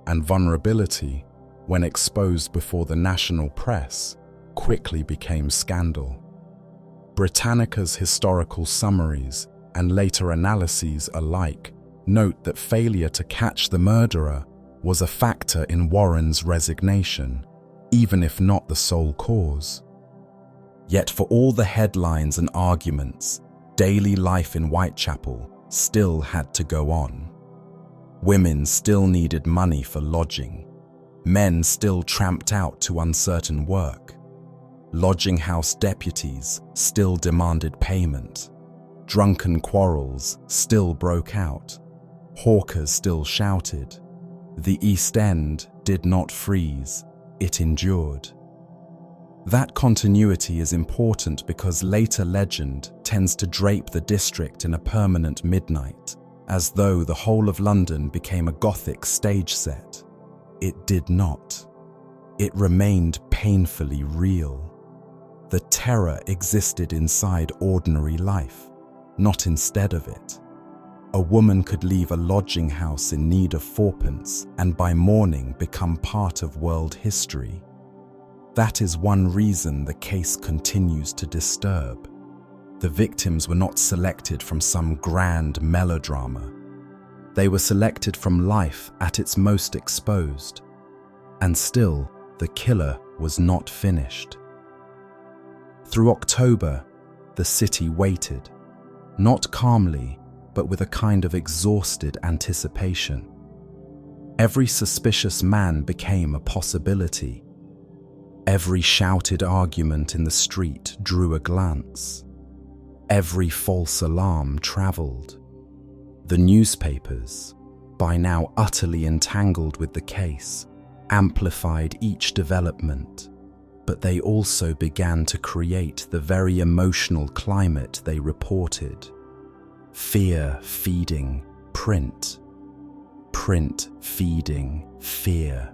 and vulnerability, when exposed before the national press, quickly became scandal. Britannica's historical summaries and later analyses alike note that failure to catch the murderer was a factor in Warren's resignation, even if not the sole cause. Yet for all the headlines and arguments, daily life in Whitechapel still had to go on. Women still needed money for lodging. Men still tramped out to uncertain work. Lodging house deputies still demanded payment. Drunken quarrels still broke out. Hawkers still shouted. The East End did not freeze, it endured. That continuity is important because later legend tends to drape the district in a permanent midnight, as though the whole of London became a Gothic stage set. It did not. It remained painfully real. The terror existed inside ordinary life, not instead of it. A woman could leave a lodging house in need of 4pence and by morning become part of world history. That is one reason the case continues to disturb. The victims were not selected from some grand melodrama. They were selected from life at its most exposed. And still, the killer was not finished. Through October, the city waited, not calmly, but with a kind of exhausted anticipation. Every suspicious man became a possibility. Every shouted argument in the street drew a glance. Every false alarm traveled. The newspapers, by now utterly entangled with the case, amplified each development, but they also began to create the very emotional climate they reported. Fear feeding print. Print feeding fear.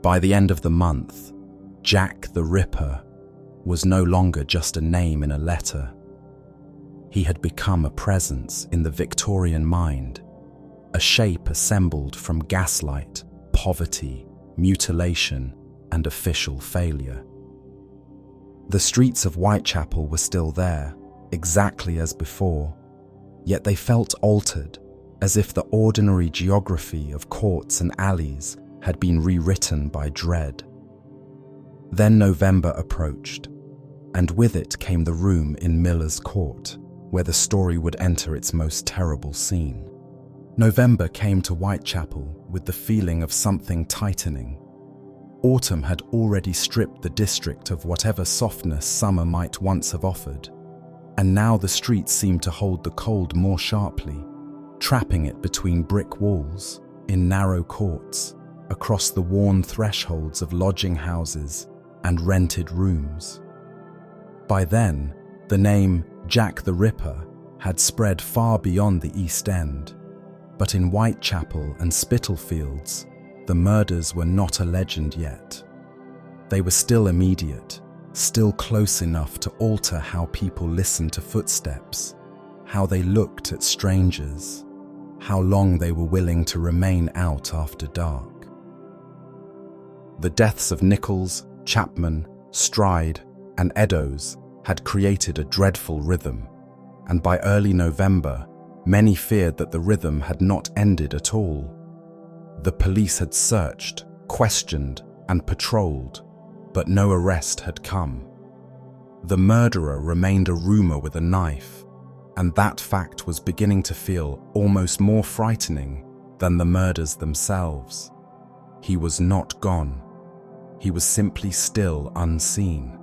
By the end of the month, Jack the Ripper was no longer just a name in a letter. He had become a presence in the Victorian mind, a shape assembled from gaslight, poverty, mutilation, and official failure. The streets of Whitechapel were still there, exactly as before, yet they felt altered, as if the ordinary geography of courts and alleys had been rewritten by dread. Then November approached, and with it came the room in Miller's Court, where the story would enter its most terrible scene. November came to Whitechapel with the feeling of something tightening. Autumn had already stripped the district of whatever softness summer might once have offered, and now the streets seemed to hold the cold more sharply, trapping it between brick walls, in narrow courts, across the worn thresholds of lodging houses and rented rooms. By then, the name Jack the Ripper had spread far beyond the East End, but in Whitechapel and Spitalfields, the murders were not a legend yet. They were still immediate, still close enough to alter how people listened to footsteps, how they looked at strangers, how long they were willing to remain out after dark. The deaths of Nichols, Chapman, Stride, and Eddowes had created a dreadful rhythm, and by early November, many feared that the rhythm had not ended at all. The police had searched, questioned, and patrolled, but no arrest had come. The murderer remained a rumor with a knife, and that fact was beginning to feel almost more frightening than the murders themselves. He was not gone. He was simply still unseen.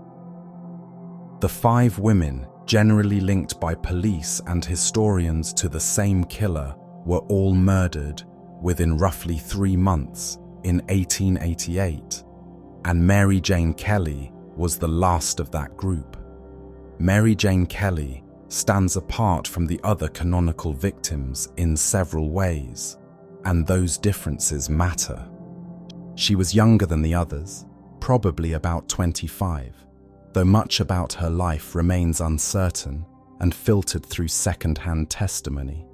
The 5 women, generally linked by police and historians to the same killer, were all murdered within roughly 3 months in 1888, and Mary Jane Kelly was the last of that group. Mary Jane Kelly stands apart from the other canonical victims in several ways, and those differences matter. She was younger than the others, probably about 25, though much about her life remains uncertain and filtered through second-hand testimony.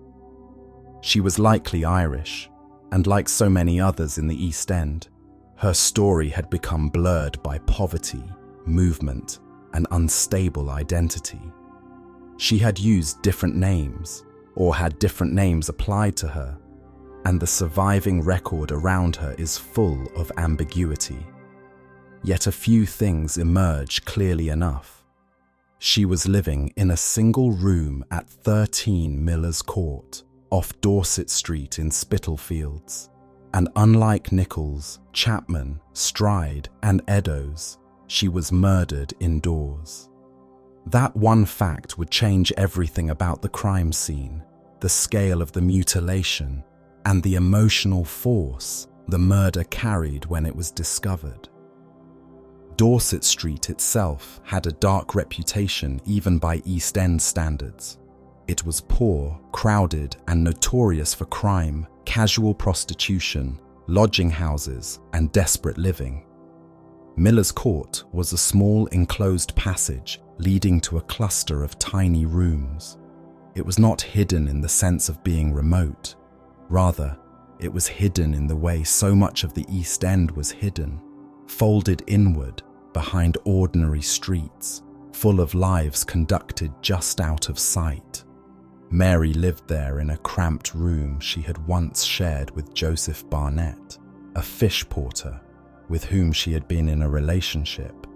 She was likely Irish, and like so many others in the East End, her story had become blurred by poverty, movement, and unstable identity. She had used different names, or had different names applied to her, and the surviving record around her is full of ambiguity. Yet a few things emerge clearly enough. She was living in a single room at 13 Miller's Court, off Dorset Street in Spitalfields, and unlike Nichols, Chapman, Stride, and Eddowes, she was murdered indoors. That one fact would change everything about the crime scene, the scale of the mutilation, and the emotional force the murder carried when it was discovered. Dorset Street itself had a dark reputation even by East End standards. It was poor, crowded, and notorious for crime, casual prostitution, lodging houses, and desperate living. Miller's Court was a small enclosed passage leading to a cluster of tiny rooms. It was not hidden in the sense of being remote. Rather, it was hidden in the way so much of the East End was hidden, folded inward behind ordinary streets, full of lives conducted just out of sight. Mary lived there in a cramped room she had once shared with Joseph Barnett, a fish porter with whom she had been in a relationship.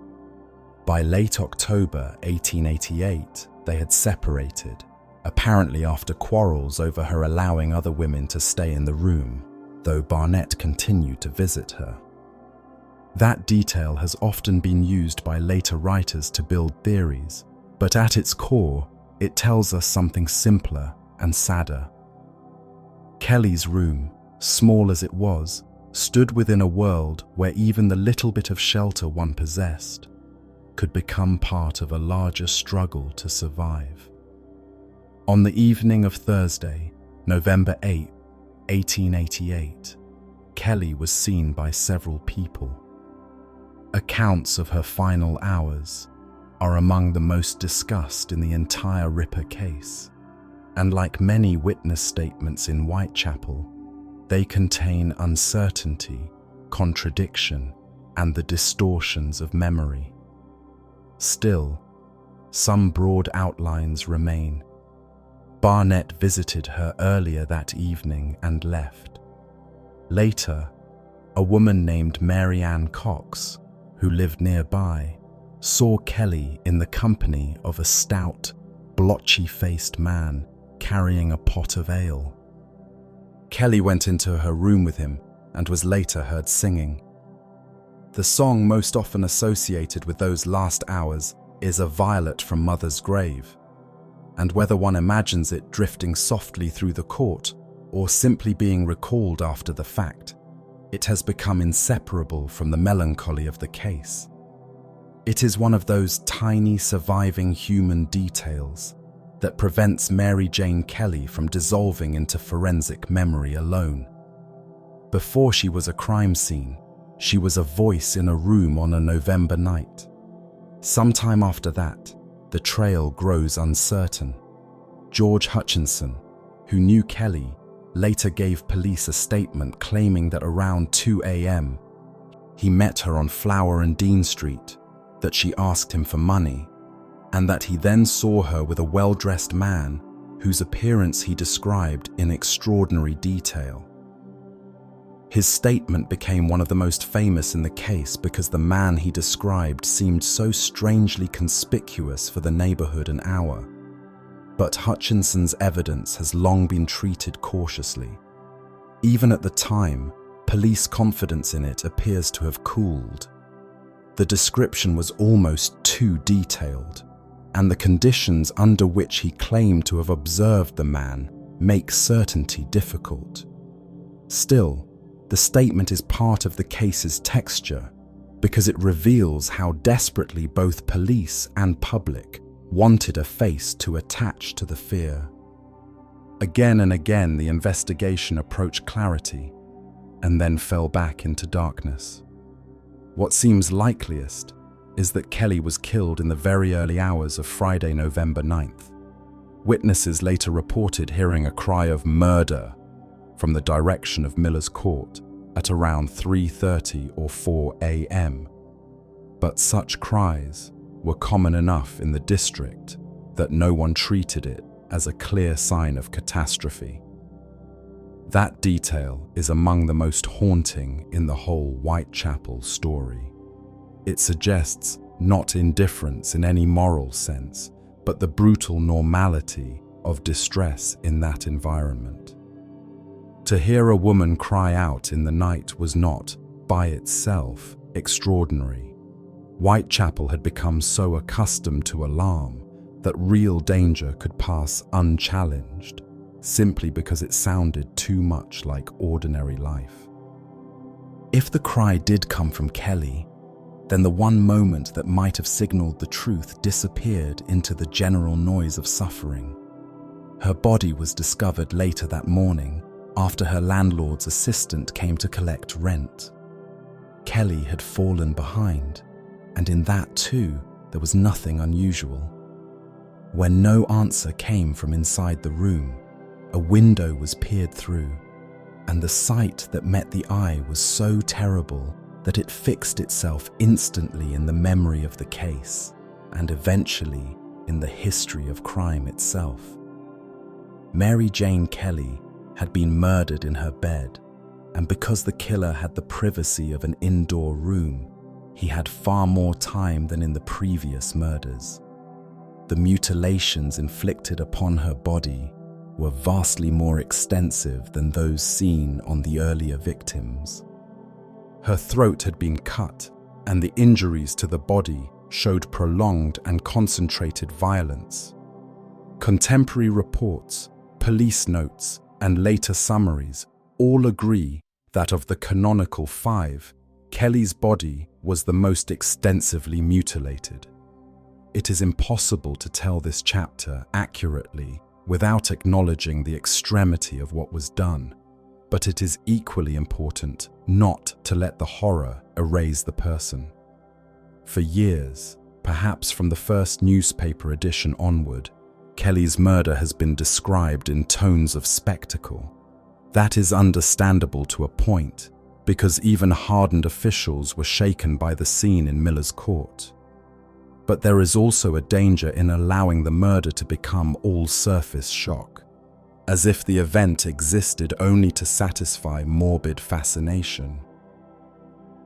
By late October 1888, they had separated, apparently after quarrels over her allowing other women to stay in the room, though Barnett continued to visit her. That detail has often been used by later writers to build theories, but at its core, it tells us something simpler and sadder. Kelly's room, small as it was, stood within a world where even the little bit of shelter one possessed could become part of a larger struggle to survive. On the evening of Thursday, November 8, 1888, Kelly was seen by several people. Accounts of her final hours are among the most discussed in the entire Ripper case, and like many witness statements in Whitechapel, they contain uncertainty, contradiction, and the distortions of memory. Still, some broad outlines remain. Barnett visited her earlier that evening and left. Later, a woman named Mary Ann Cox, who lived nearby, saw Kelly in the company of a stout, blotchy-faced man carrying a pot of ale. Kelly went into her room with him and was later heard singing. The song most often associated with those last hours is A Violet from Mother's Grave, and whether one imagines it drifting softly through the court or simply being recalled after the fact, it has become inseparable from the melancholy of the case. It is one of those tiny surviving human details that prevents Mary Jane Kelly from dissolving into forensic memory alone. Before she was a crime scene, she was a voice in a room on a November night. Sometime after that, the trail grows uncertain. George Hutchinson, who knew Kelly, later gave police a statement claiming that around 2 a.m. he met her on Flower and Dean Street, that she asked him for money, and that he then saw her with a well-dressed man whose appearance he described in extraordinary detail. His statement became one of the most famous in the case because the man he described seemed so strangely conspicuous for the neighborhood and hour. But Hutchinson's evidence has long been treated cautiously. Even at the time, police confidence in it appears to have cooled. The description was almost too detailed, and the conditions under which he claimed to have observed the man make certainty difficult. Still, the statement is part of the case's texture because it reveals how desperately both police and public wanted a face to attach to the fear. Again and again, the investigation approached clarity and then fell back into darkness. What seems likeliest is that Kelly was killed in the very early hours of Friday, November 9th. Witnesses later reported hearing a cry of murder from the direction of Miller's Court at around 3:30 or 4 a.m. But such cries were common enough in the district that no one treated it as a clear sign of catastrophe. That detail is among the most haunting in the whole Whitechapel story. It suggests not indifference in any moral sense, but the brutal normality of distress in that environment. To hear a woman cry out in the night was not, by itself, extraordinary. Whitechapel had become so accustomed to alarm that real danger could pass unchallenged, simply because it sounded too much like ordinary life. If the cry did come from Kelly, then the one moment that might have signaled the truth disappeared into the general noise of suffering. Her body was discovered later that morning after her landlord's assistant came to collect rent. Kelly had fallen behind, and in that too, there was nothing unusual. When no answer came from inside the room, a window was peered through, and the sight that met the eye was so terrible that it fixed itself instantly in the memory of the case, and eventually in the history of crime itself. Mary Jane Kelly had been murdered in her bed, and because the killer had the privacy of an indoor room, he had far more time than in the previous murders. The mutilations inflicted upon her body were vastly more extensive than those seen on the earlier victims. Her throat had been cut, and the injuries to the body showed prolonged and concentrated violence. Contemporary reports, police notes, and later summaries all agree that of the canonical 5, Kelly's body was the most extensively mutilated. It is impossible to tell this chapter accurately without acknowledging the extremity of what was done, but it is equally important not to let the horror erase the person. For years, perhaps from the first newspaper edition onward, Kelly's murder has been described in tones of spectacle. That is understandable to a point, because even hardened officials were shaken by the scene in Miller's Court. But there is also a danger in allowing the murder to become all surface shock, as if the event existed only to satisfy morbid fascination.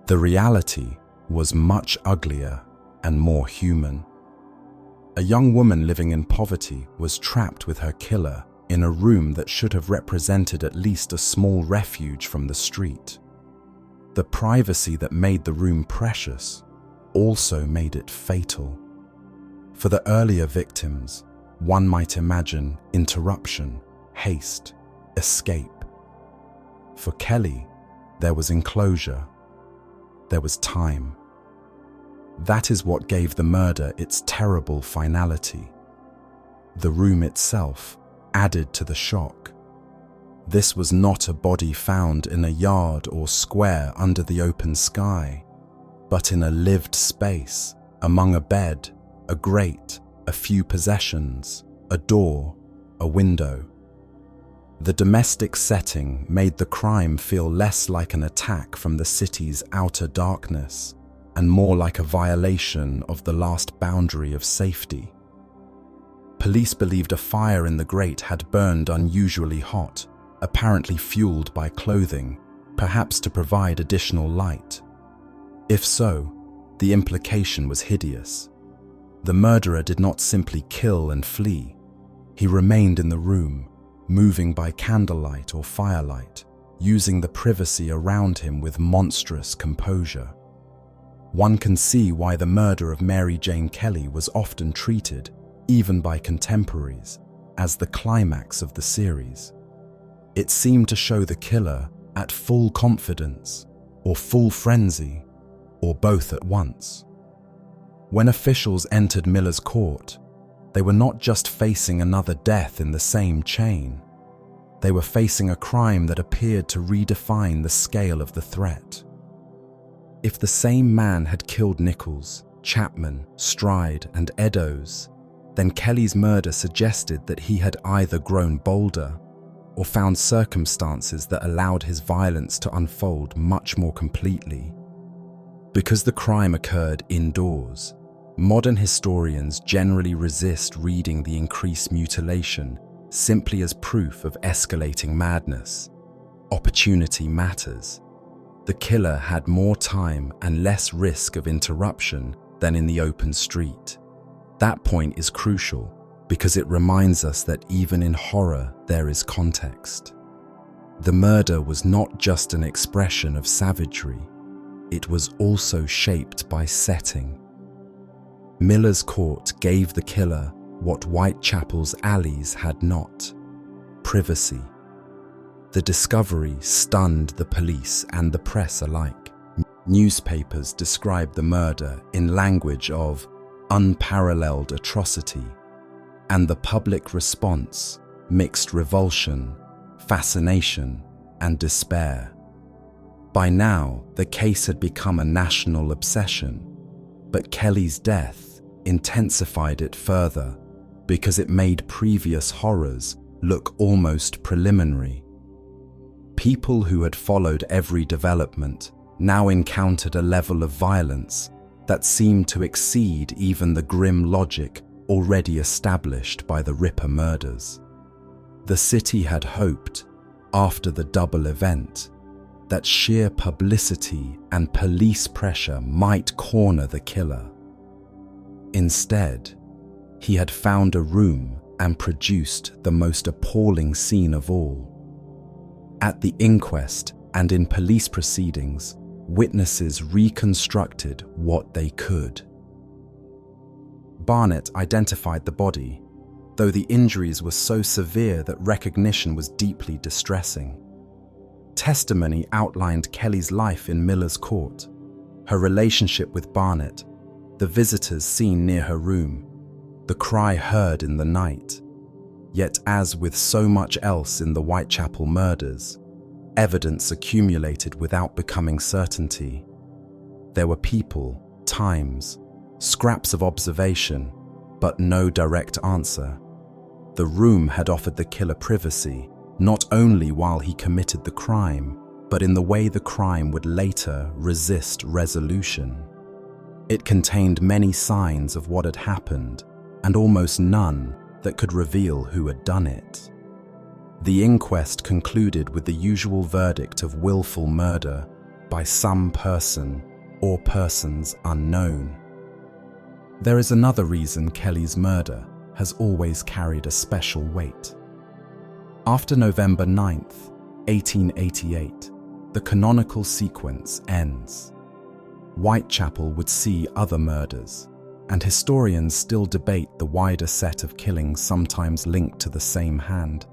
The reality was much uglier and more human. A young woman living in poverty was trapped with her killer in a room that should have represented at least a small refuge from the street. The privacy that made the room precious also made it fatal. For the earlier victims, one might imagine interruption, haste, escape. For Kelly, there was enclosure. There was time. That is what gave the murder its terrible finality. The room itself added to the shock. This was not a body found in a yard or square under the open sky, but in a lived space, among a bed, a grate, a few possessions, a door, a window. The domestic setting made the crime feel less like an attack from the city's outer darkness and more like a violation of the last boundary of safety. Police believed a fire in the grate had burned unusually hot, apparently fueled by clothing, perhaps to provide additional light. If so, the implication was hideous. The murderer did not simply kill and flee. He remained in the room, moving by candlelight or firelight, using the privacy around him with monstrous composure. One can see why the murder of Mary Jane Kelly was often treated, even by contemporaries, as the climax of the series. It seemed to show the killer at full confidence, or full frenzy, or both at once. When officials entered Miller's court, they were not just facing another death in the same chain. They were facing a crime that appeared to redefine the scale of the threat. If the same man had killed Nichols, Chapman, Stride, and Eddowes, then Kelly's murder suggested that he had either grown bolder or found circumstances that allowed his violence to unfold much more completely. Because the crime occurred indoors, modern historians generally resist reading the increased mutilation simply as proof of escalating madness. Opportunity matters. The killer had more time and less risk of interruption than in the open street. That point is crucial because it reminds us that even in horror there is context. The murder was not just an expression of savagery, it was also shaped by setting. Miller's court gave the killer what Whitechapel's alleys had not: privacy. The discovery stunned the police and the press alike. Newspapers described the murder in language of unparalleled atrocity, and the public response mixed revulsion, fascination, and despair. By now, the case had become a national obsession, but Kelly's death intensified it further because it made previous horrors look almost preliminary. People who had followed every development now encountered a level of violence that seemed to exceed even the grim logic already established by the Ripper murders. The city had hoped, after the double event, that sheer publicity and police pressure might corner the killer. Instead, he had found a room and produced the most appalling scene of all. At the inquest and in police proceedings, witnesses reconstructed what they could. Barnett identified the body, though the injuries were so severe that recognition was deeply distressing. Testimony outlined Kelly's life in Miller's court, her relationship with Barnett, the visitors seen near her room, the cry heard in the night. Yet, as with so much else in the Whitechapel murders, evidence accumulated without becoming certainty. There were people, times, scraps of observation, but no direct answer. The room had offered the killer privacy, not only while he committed the crime, but in the way the crime would later resist resolution. It contained many signs of what had happened, and almost none that could reveal who had done it. The inquest concluded with the usual verdict of willful murder by some person or persons unknown. There is another reason Kelly's murder has always carried a special weight. After November 9th, 1888, the canonical sequence ends. Whitechapel would see other murders, and historians still debate the wider set of killings sometimes linked to the same hand.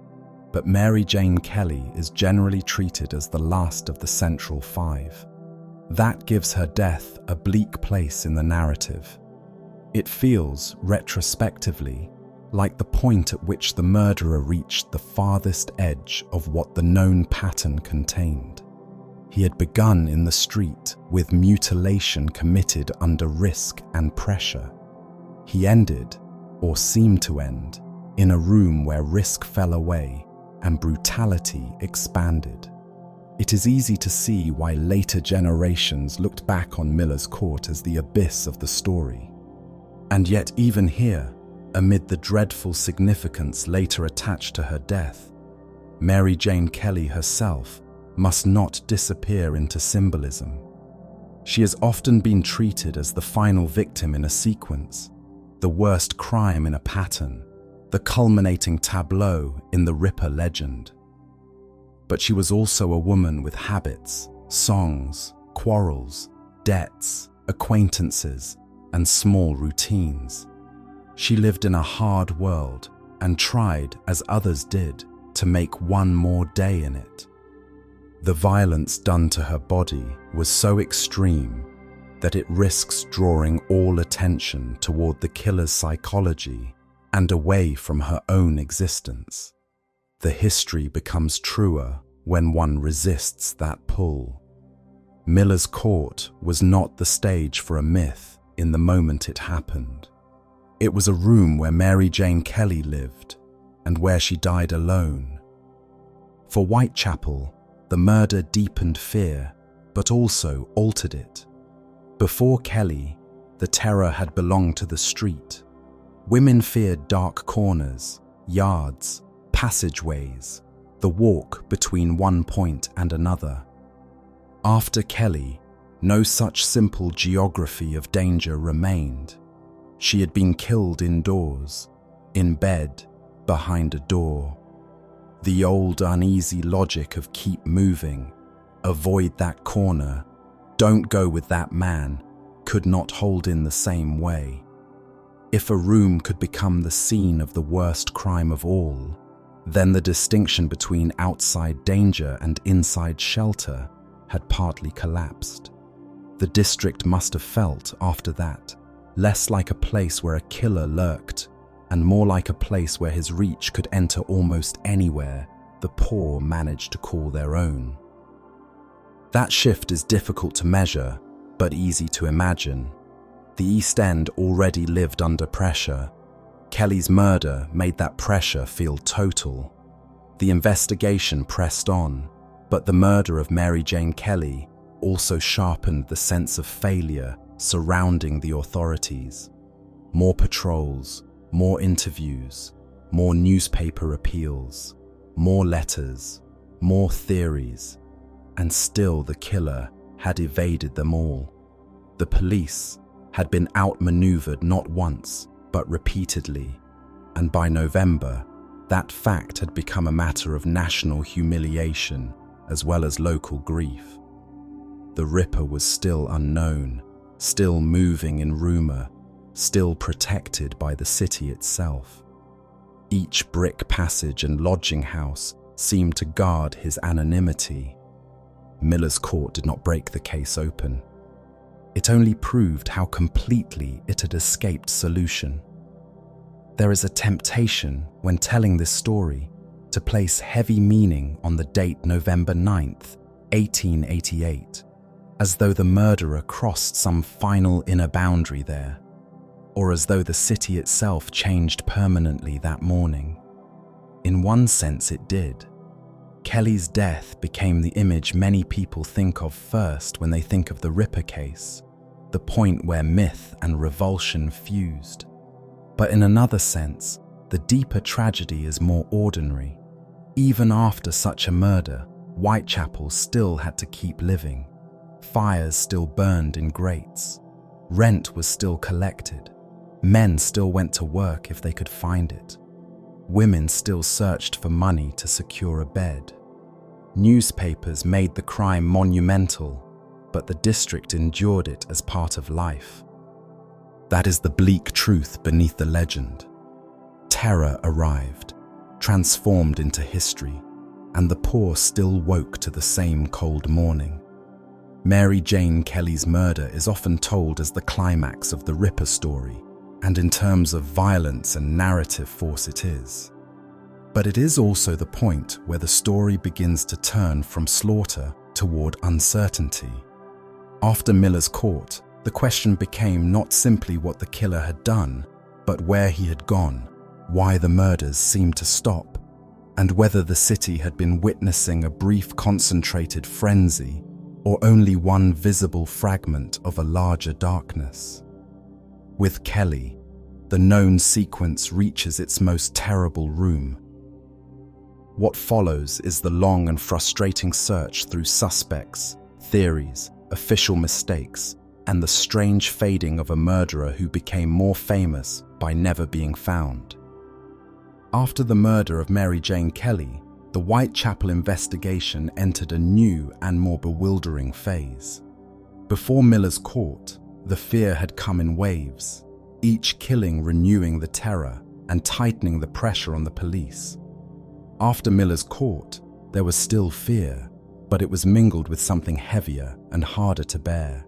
But Mary Jane Kelly is generally treated as the last of the central five. That gives her death a bleak place in the narrative. It feels, retrospectively, like the point at which the murderer reached the farthest edge of what the known pattern contained. He had begun in the street with mutilation committed under risk and pressure. He ended, or seemed to end, in a room where risk fell away and brutality expanded. It is easy to see why later generations looked back on Miller's Court as the abyss of the story. And yet even here, amid the dreadful significance later attached to her death, Mary Jane Kelly herself must not disappear into symbolism. She has often been treated as the final victim in a sequence, the worst crime in a pattern, the culminating tableau in the Ripper legend. But she was also a woman with habits, songs, quarrels, debts, acquaintances, and small routines. She lived in a hard world and tried, as others did, to make one more day in it. The violence done to her body was so extreme that it risks drawing all attention toward the killer's psychology and away from her own existence. The history becomes truer when one resists that pull. Miller's Court was not the stage for a myth in the moment it happened. It was a room where Mary Jane Kelly lived and where she died alone. For Whitechapel, the murder deepened fear, but also altered it. Before Kelly, the terror had belonged to the street. Women feared dark corners, yards, passageways, the walk between one point and another. After Kelly, no such simple geography of danger remained. She had been killed indoors, in bed, behind a door. The old uneasy logic of keep moving, avoid that corner, don't go with that man, could not hold in the same way. If a room could become the scene of the worst crime of all, then the distinction between outside danger and inside shelter had partly collapsed. The district must have felt, after that, less like a place where a killer lurked, and more like a place where his reach could enter almost anywhere the poor managed to call their own. That shift is difficult to measure, but easy to imagine. The East End already lived under pressure. Kelly's murder made that pressure feel total. The investigation pressed on, but the murder of Mary Jane Kelly also sharpened the sense of failure surrounding the authorities. More patrols, more interviews, more newspaper appeals, more letters, more theories, and still the killer had evaded them all. The police had been outmaneuvered not once, but repeatedly, and by November, that fact had become a matter of national humiliation as well as local grief. The Ripper was still unknown, still moving in rumor, still protected by the city itself. Each brick passage and lodging house seemed to guard his anonymity. Miller's Court did not break the case open. It only proved how completely it had escaped solution. There is a temptation, when telling this story, to place heavy meaning on the date November 9th, 1888, as though the murderer crossed some final inner boundary there, or as though the city itself changed permanently that morning. In one sense it did. Kelly's death became the image many people think of first when they think of the Ripper case, the point where myth and revulsion fused. But in another sense, the deeper tragedy is more ordinary. Even after such a murder, Whitechapel still had to keep living. Fires still burned in grates. Rent was still collected. Men still went to work if they could find it. Women still searched for money to secure a bed. Newspapers made the crime monumental, but the district endured it as part of life. That is the bleak truth beneath the legend. Terror arrived, transformed into history, and the poor still woke to the same cold morning. Mary Jane Kelly's murder is often told as the climax of the Ripper story, and in terms of violence and narrative force it is. But it is also the point where the story begins to turn from slaughter toward uncertainty. After Miller's court, the question became not simply what the killer had done, but where he had gone, why the murders seemed to stop, and whether the city had been witnessing a brief concentrated frenzy or only one visible fragment of a larger darkness. With Kelly, the known sequence reaches its most terrible room. What follows is the long and frustrating search through suspects, theories, official mistakes, and the strange fading of a murderer who became more famous by never being found. After the murder of Mary Jane Kelly, the Whitechapel investigation entered a new and more bewildering phase. Before Miller's court, the fear had come in waves, each killing renewing the terror and tightening the pressure on the police. After Miller's court, there was still fear, but it was mingled with something heavier and harder to bear.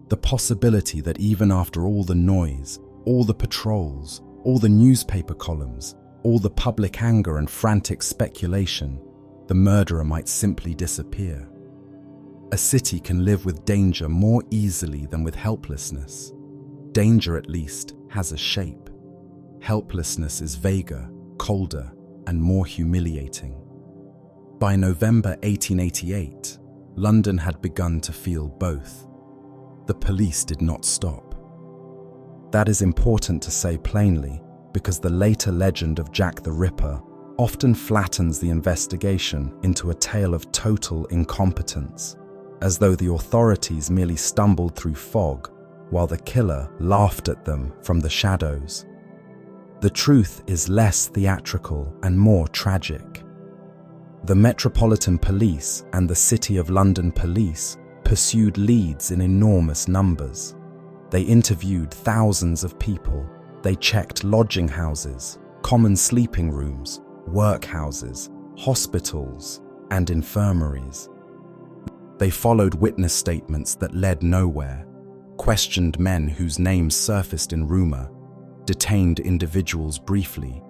The possibility that even after all the noise, all the patrols, all the newspaper columns, all the public anger and frantic speculation, the murderer might simply disappear. A city can live with danger more easily than with helplessness. Danger, at least, has a shape. Helplessness is vaguer, colder, and more humiliating. By November 1888, London had begun to feel both. The police did not stop. That is important to say plainly, because the later legend of Jack the Ripper often flattens the investigation into a tale of total incompetence, as though the authorities merely stumbled through fog while the killer laughed at them from the shadows. The truth is less theatrical and more tragic. The Metropolitan Police and the City of London Police pursued leads in enormous numbers. They interviewed thousands of people. They checked lodging houses, common sleeping rooms, workhouses, hospitals, and infirmaries. They followed witness statements that led nowhere, questioned men whose names surfaced in rumor, detained individuals briefly,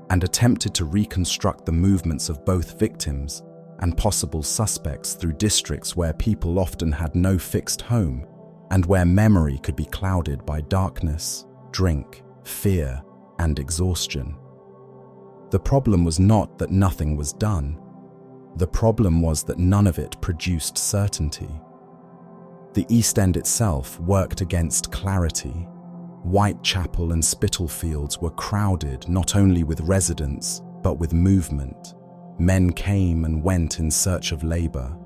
and attempted to reconstruct the movements of both victims and possible suspects through districts where people often had no fixed home and where memory could be clouded by darkness, drink, fear, and exhaustion. The problem was not that nothing was done. The problem was that none of it produced certainty. The East End itself worked against clarity. Whitechapel and Spitalfields were crowded not only with residents, but with movement. Men came and went in search of labor.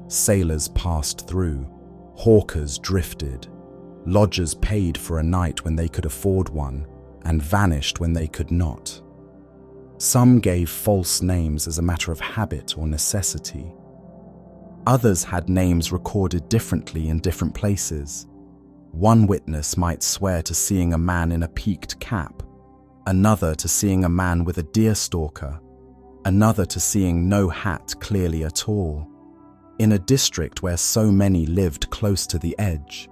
Sailors passed through. Hawkers drifted. Lodgers paid for a night when they could afford one, and vanished when they could not. Some gave false names as a matter of habit or necessity. Others had names recorded differently in different places. One witness might swear to seeing a man in a peaked cap, another to seeing a man with a deerstalker, another to seeing no hat clearly at all. In a district where so many lived close to the edge,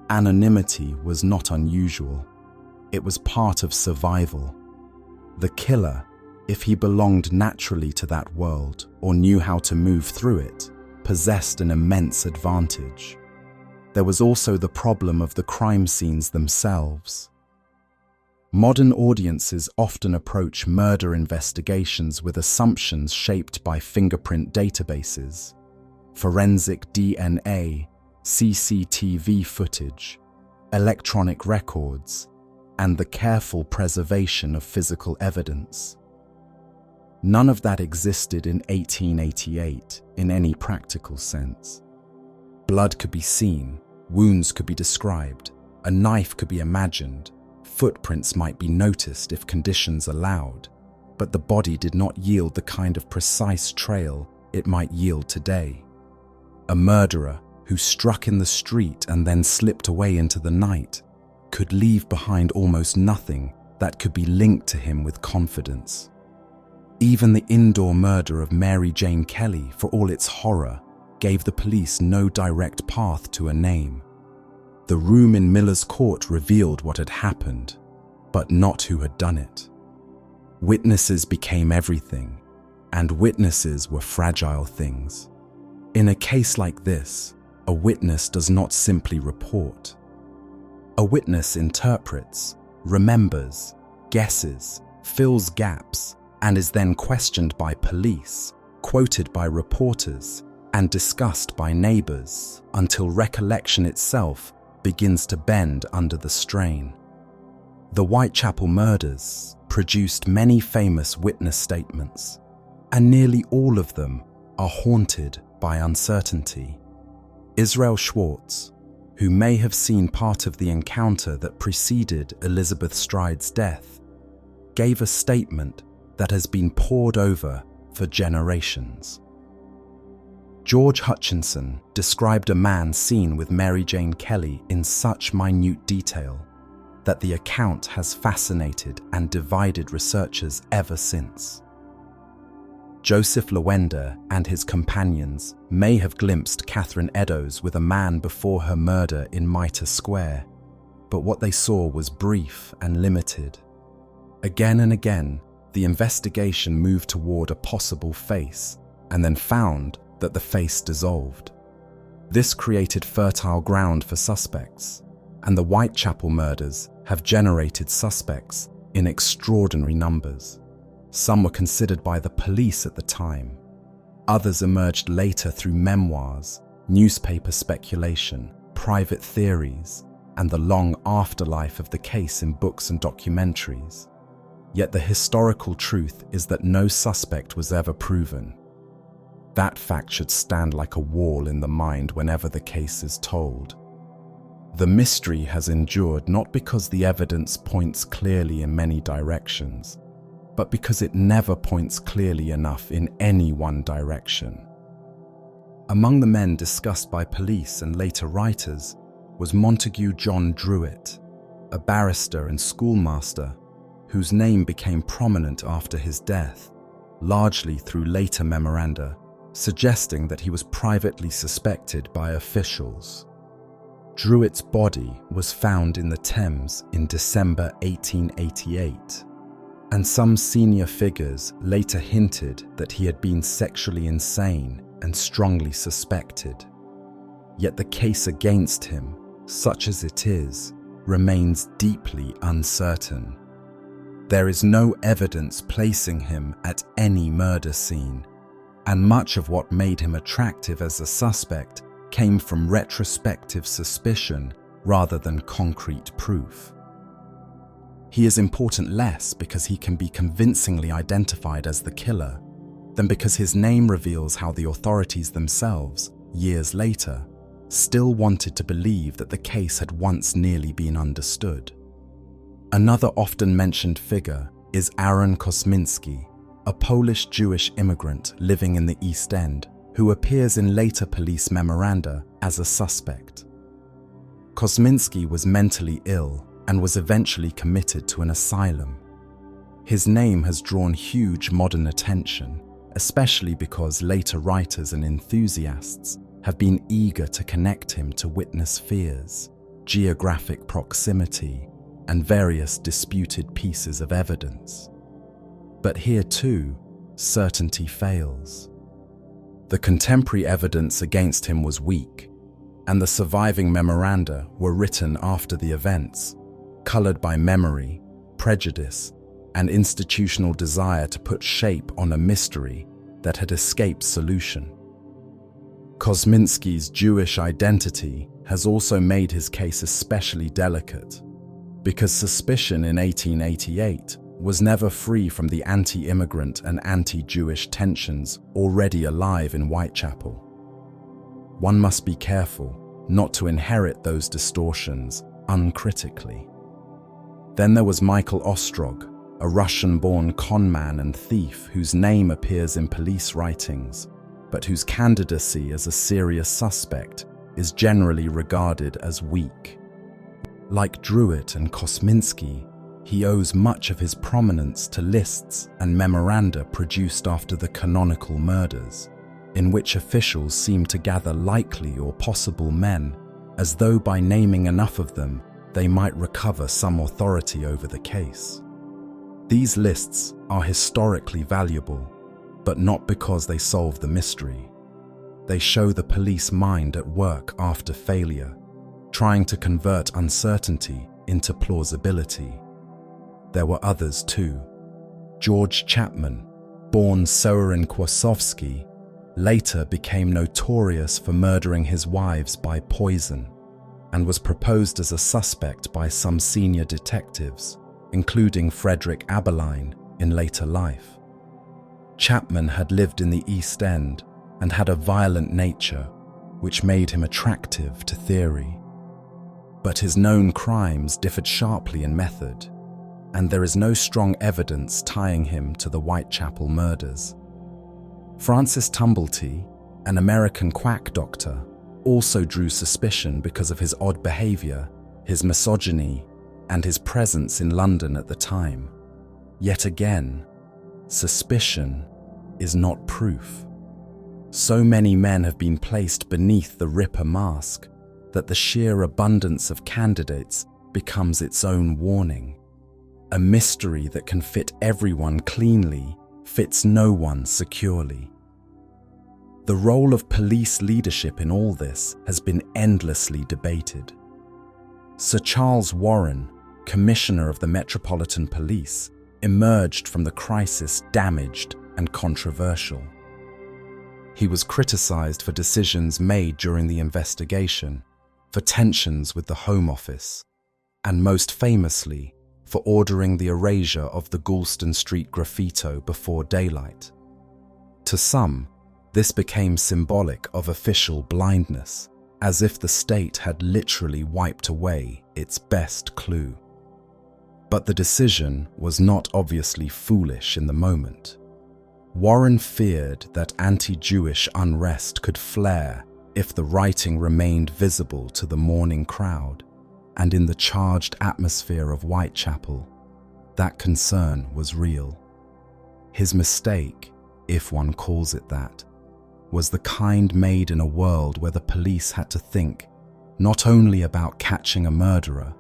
anonymity was not unusual. It was part of survival. The killer, if he belonged naturally to that world or knew how to move through it, possessed an immense advantage. There was also the problem of the crime scenes themselves. Modern audiences often approach murder investigations with assumptions shaped by fingerprint databases, forensic DNA, CCTV footage, electronic records, and the careful preservation of physical evidence. None of that existed in 1888 in any practical sense. Blood could be seen, wounds could be described, a knife could be imagined, footprints might be noticed if conditions allowed, but the body did not yield the kind of precise trail it might yield today. A murderer who struck in the street and then slipped away into the night could leave behind almost nothing that could be linked to him with confidence. Even the indoor murder of Mary Jane Kelly, for all its horror, gave the police no direct path to a name. The room in Miller's Court revealed what had happened, but not who had done it. Witnesses became everything, and witnesses were fragile things. In a case like this, a witness does not simply report. A witness interprets, remembers, guesses, fills gaps, and is then questioned by police, quoted by reporters, and discussed by neighbors until recollection itself begins to bend under the strain. The Whitechapel murders produced many famous witness statements, and nearly all of them are haunted by uncertainty. Israel Schwartz, who may have seen part of the encounter that preceded Elizabeth Stride's death, gave a statement that has been pored over for generations. George Hutchinson described a man seen with Mary Jane Kelly in such minute detail that the account has fascinated and divided researchers ever since. Joseph Lawender and his companions may have glimpsed Catherine Eddowes with a man before her murder in Mitre Square, but what they saw was brief and limited. Again and again, the investigation moved toward a possible face and then found that the face dissolved. This created fertile ground for suspects, and the Whitechapel murders have generated suspects in extraordinary numbers. Some were considered by the police at the time. Others emerged later through memoirs, newspaper speculation, private theories, and the long afterlife of the case in books and documentaries. Yet the historical truth is that no suspect was ever proven. That fact should stand like a wall in the mind whenever the case is told. The mystery has endured not because the evidence points clearly in many directions, but because it never points clearly enough in any one direction. Among the men discussed by police and later writers was Montague John Druitt, a barrister and schoolmaster whose name became prominent after his death, largely through later memoranda, suggesting that he was privately suspected by officials. Druitt's body was found in the Thames in December 1888, and some senior figures later hinted that he had been sexually insane and strongly suspected. Yet the case against him, such as it is, remains deeply uncertain. There is no evidence placing him at any murder scene, and much of what made him attractive as a suspect came from retrospective suspicion rather than concrete proof. He is important less because he can be convincingly identified as the killer than because his name reveals how the authorities themselves, years later, still wanted to believe that the case had once nearly been understood. Another often mentioned figure is Aaron Kosminski, a Polish Jewish immigrant living in the East End who appears in later police memoranda as a suspect. Kosminski was mentally ill and was eventually committed to an asylum. His name has drawn huge modern attention, especially because later writers and enthusiasts have been eager to connect him to witness fears, geographic proximity, and various disputed pieces of evidence. But here too, certainty fails. The contemporary evidence against him was weak, and the surviving memoranda were written after the events, colored by memory, prejudice, and institutional desire to put shape on a mystery that had escaped solution. Kosminski's Jewish identity has also made his case especially delicate, because suspicion in 1888 was never free from the anti-immigrant and anti-Jewish tensions already alive in Whitechapel. one must be careful not to inherit those distortions uncritically. Then there was Michael Ostrog, a Russian-born conman and thief whose name appears in police writings, but whose candidacy as a serious suspect is generally regarded as weak. Like Druitt and Kosminski, he owes much of his prominence to lists and memoranda produced after the canonical murders, in which officials seem to gather likely or possible men, as though by naming enough of them, they might recover some authority over the case. These lists are historically valuable, but not because they solve the mystery. They show the police mind at work after failure, trying to convert uncertainty into plausibility. There were others too. George Chapman, born Soren Kłosowski, later became notorious for murdering his wives by poison and was proposed as a suspect by some senior detectives, including Frederick Aberline, in later life. Chapman had lived in the East End and had a violent nature, which made him attractive to theory. But his known crimes differed sharply in method, and there is no strong evidence tying him to the Whitechapel murders. Francis Tumblety, an American quack doctor, also drew suspicion because of his odd behavior, his misogyny, and his presence in London at the time. Yet again, suspicion is not proof. So many men have been placed beneath the Ripper mask that the sheer abundance of candidates becomes its own warning. A mystery that can fit everyone cleanly fits no one securely. The role of police leadership in all this has been endlessly debated. Sir Charles Warren, Commissioner of the Metropolitan Police, emerged from the crisis damaged and controversial. He was criticised for decisions made during the investigation, for tensions with the Home Office, and most famously, for ordering the erasure of the Goulston Street graffito before daylight. To some, this became symbolic of official blindness, as if the state had literally wiped away its best clue. But the decision was not obviously foolish in the moment. Warren feared that anti-Jewish unrest could flare if the writing remained visible to the mourning crowd, and in the charged atmosphere of Whitechapel, that concern was real. His mistake, if one calls it that, was the kind made in a world where the police had to think not only about catching a murderer,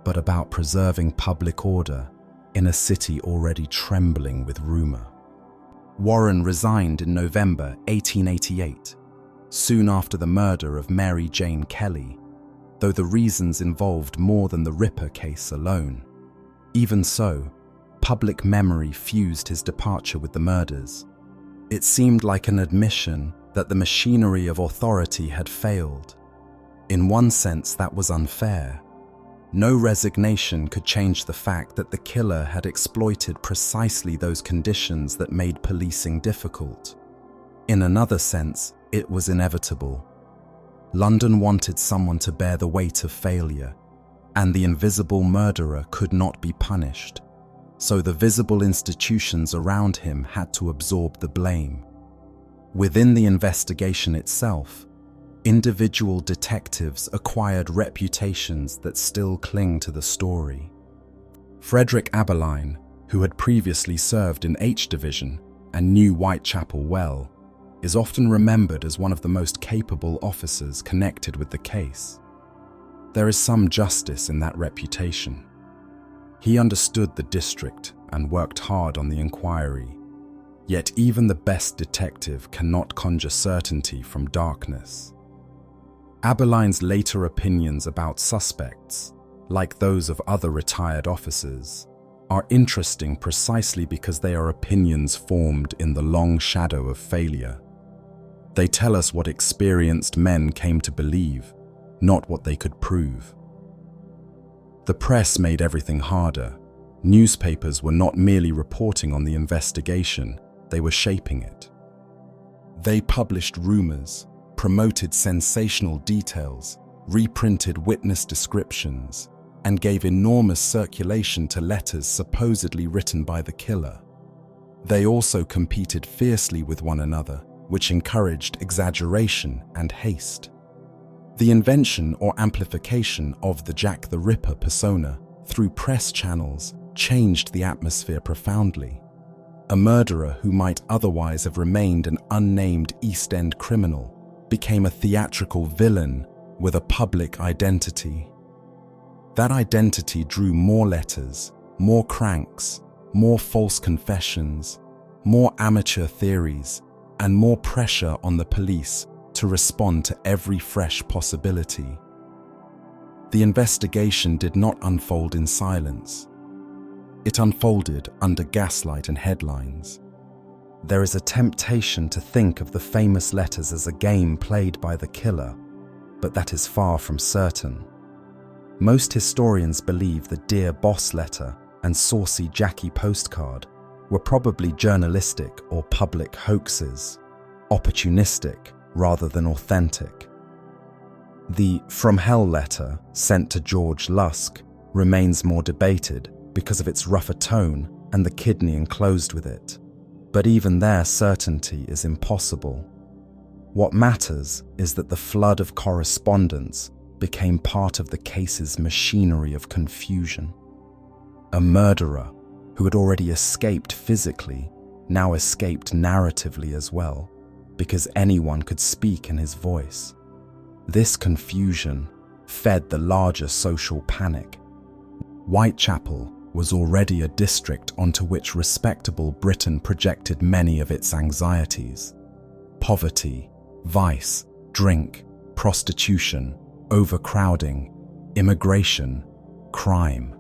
but about preserving public order in a city already trembling with rumour. Warren resigned in November 1888, soon after the murder of Mary Jane Kelly, though the reasons involved more than the Ripper case alone. Even so, public memory fused his departure with the murders. It seemed like an admission that the machinery of authority had failed. In one sense, that was unfair. No resignation could change the fact that the killer had exploited precisely those conditions that made policing difficult. In another sense, it was inevitable. London wanted someone to bear the weight of failure, and the invisible murderer could not be punished, so the visible institutions around him had to absorb the blame. Within the investigation itself, individual detectives acquired reputations that still cling to the story. Frederick Aberline, who had previously served in H Division and knew Whitechapel well, is often remembered as one of the most capable officers connected with the case. There is some justice in that reputation. He understood the district and worked hard on the inquiry, yet even the best detective cannot conjure certainty from darkness. Aberline's later opinions about suspects, like those of other retired officers, are interesting precisely because they are opinions formed in the long shadow of failure. They tell us what experienced men came to believe, not what they could prove. The press made everything harder. Newspapers were not merely reporting on the investigation, they were shaping it. They published rumors, promoted sensational details, reprinted witness descriptions, and gave enormous circulation to letters supposedly written by the killer. They also competed fiercely with one another, which encouraged exaggeration and haste. The invention or amplification of the Jack the Ripper persona through press channels changed the atmosphere profoundly. A murderer who might otherwise have remained an unnamed East End criminal became a theatrical villain with a public identity. That identity drew more letters, more cranks, more false confessions, more amateur theories, and more pressure on the police to respond to every fresh possibility. The investigation did not unfold in silence. It unfolded under gaslight and headlines. There is a temptation to think of the famous letters as a game played by the killer, but that is far from certain. Most historians believe the Dear Boss letter and Saucy Jackie postcard were probably journalistic or public hoaxes, opportunistic rather than authentic. The From Hell letter sent to George Lusk remains more debated because of its rougher tone and the kidney enclosed with it, but even there certainty is impossible. What matters is that the flood of correspondence became part of the case's machinery of confusion. A murderer who had already escaped physically now escaped narratively as well, because anyone could speak in his voice. This confusion fed the larger social panic. Whitechapel was already a district onto which respectable Britain projected many of its anxieties. Poverty, vice, drink, prostitution, overcrowding, immigration, crime.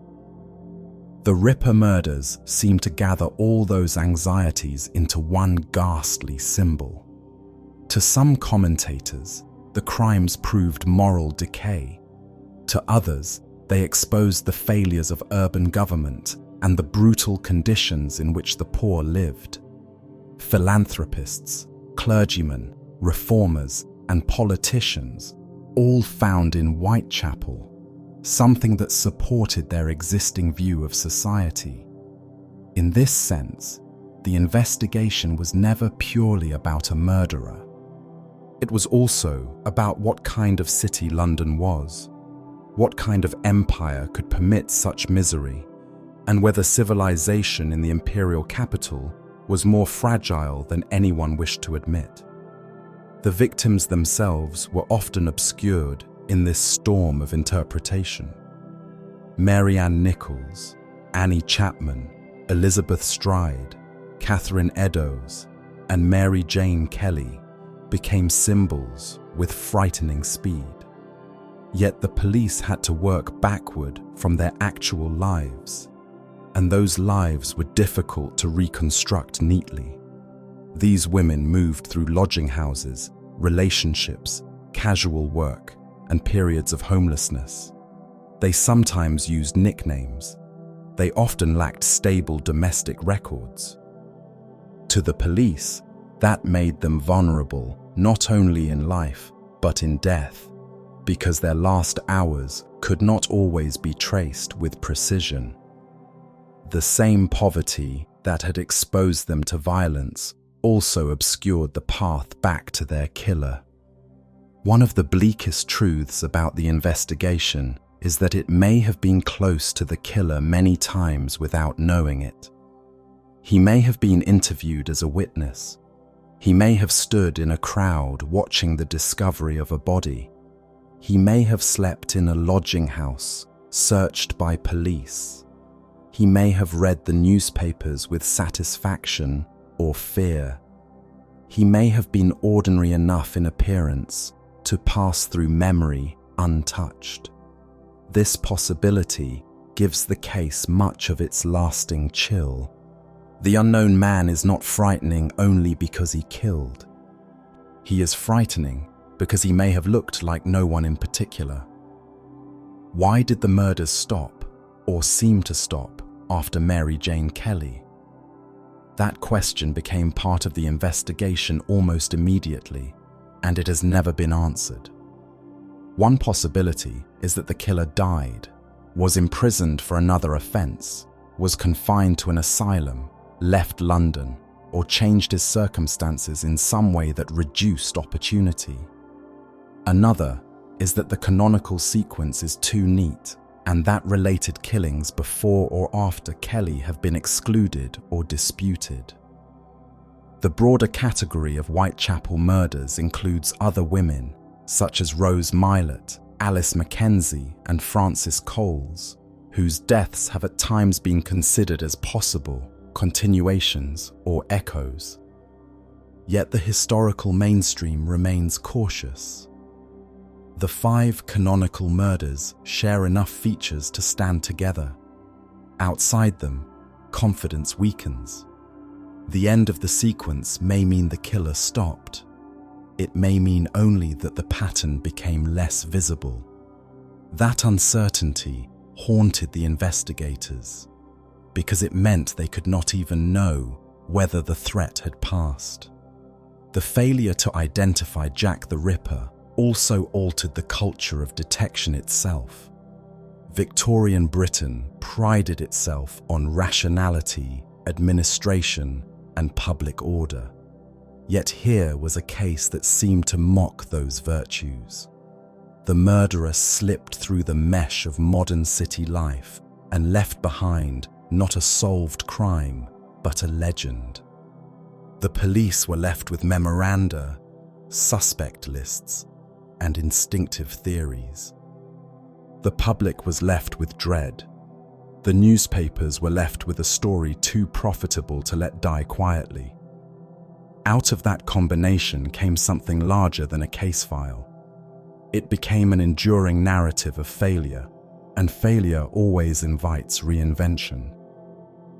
The Ripper murders seemed to gather all those anxieties into one ghastly symbol. To some commentators, the crimes proved moral decay. To others, they exposed the failures of urban government and the brutal conditions in which the poor lived. Philanthropists, clergymen, reformers, and politicians all found in Whitechapel something that supported their existing view of society. In this sense, the investigation was never purely about a murderer. It was also about what kind of city London was, what kind of empire could permit such misery, and whether civilization in the imperial capital was more fragile than anyone wished to admit. The victims themselves were often obscured in this storm of interpretation. Mary Ann Nichols, Annie Chapman, Elizabeth Stride, Catherine Eddowes, and Mary Jane Kelly became symbols with frightening speed. Yet the police had to work backward from their actual lives, and those lives were difficult to reconstruct neatly. These women moved through lodging houses, relationships, casual work, and periods of homelessness. They sometimes used nicknames. They often lacked stable domestic records. To the police, that made them vulnerable not only in life, but in death, because their last hours could not always be traced with precision. The same poverty that had exposed them to violence also obscured the path back to their killer. One of the bleakest truths about the investigation is that it may have been close to the killer many times without knowing it. He may have been interviewed as a witness. He may have stood in a crowd watching the discovery of a body. He may have slept in a lodging house, searched by police. He may have read the newspapers with satisfaction or fear. He may have been ordinary enough in appearance to pass through memory untouched. This possibility gives the case much of its lasting chill. The unknown man is not frightening only because he killed. He is frightening because he may have looked like no one in particular. Why did the murders stop, or seem to stop, after Mary Jane Kelly? That question became part of the investigation almost immediately. and it has never been answered. One possibility is that the killer died, was imprisoned for another offense, was confined to an asylum, left London, or changed his circumstances in some way that reduced opportunity. Another is that the canonical sequence is too neat, and that related killings before or after Kelly have been excluded or disputed. The broader category of Whitechapel murders includes other women, such as Rose Mylett, Alice Mackenzie, and Frances Coles, whose deaths have at times been considered as possible continuations or echoes. Yet the historical mainstream remains cautious. The 5 canonical murders share enough features to stand together. Outside them, confidence weakens. The end of the sequence may mean the killer stopped. It may mean only that the pattern became less visible. That uncertainty haunted the investigators, because it meant they could not even know whether the threat had passed. The failure to identify Jack the Ripper also altered the culture of detection itself. Victorian Britain prided itself on rationality, administration, and public order. Yet here was a case that seemed to mock those virtues. The murderer slipped through the mesh of modern city life and left behind not a solved crime, but a legend. The police were left with memoranda, suspect lists, and instinctive theories. The public was left with dread. The newspapers were left with a story too profitable to let die quietly. Out of that combination came something larger than a case file. It became an enduring narrative of failure, and failure always invites reinvention.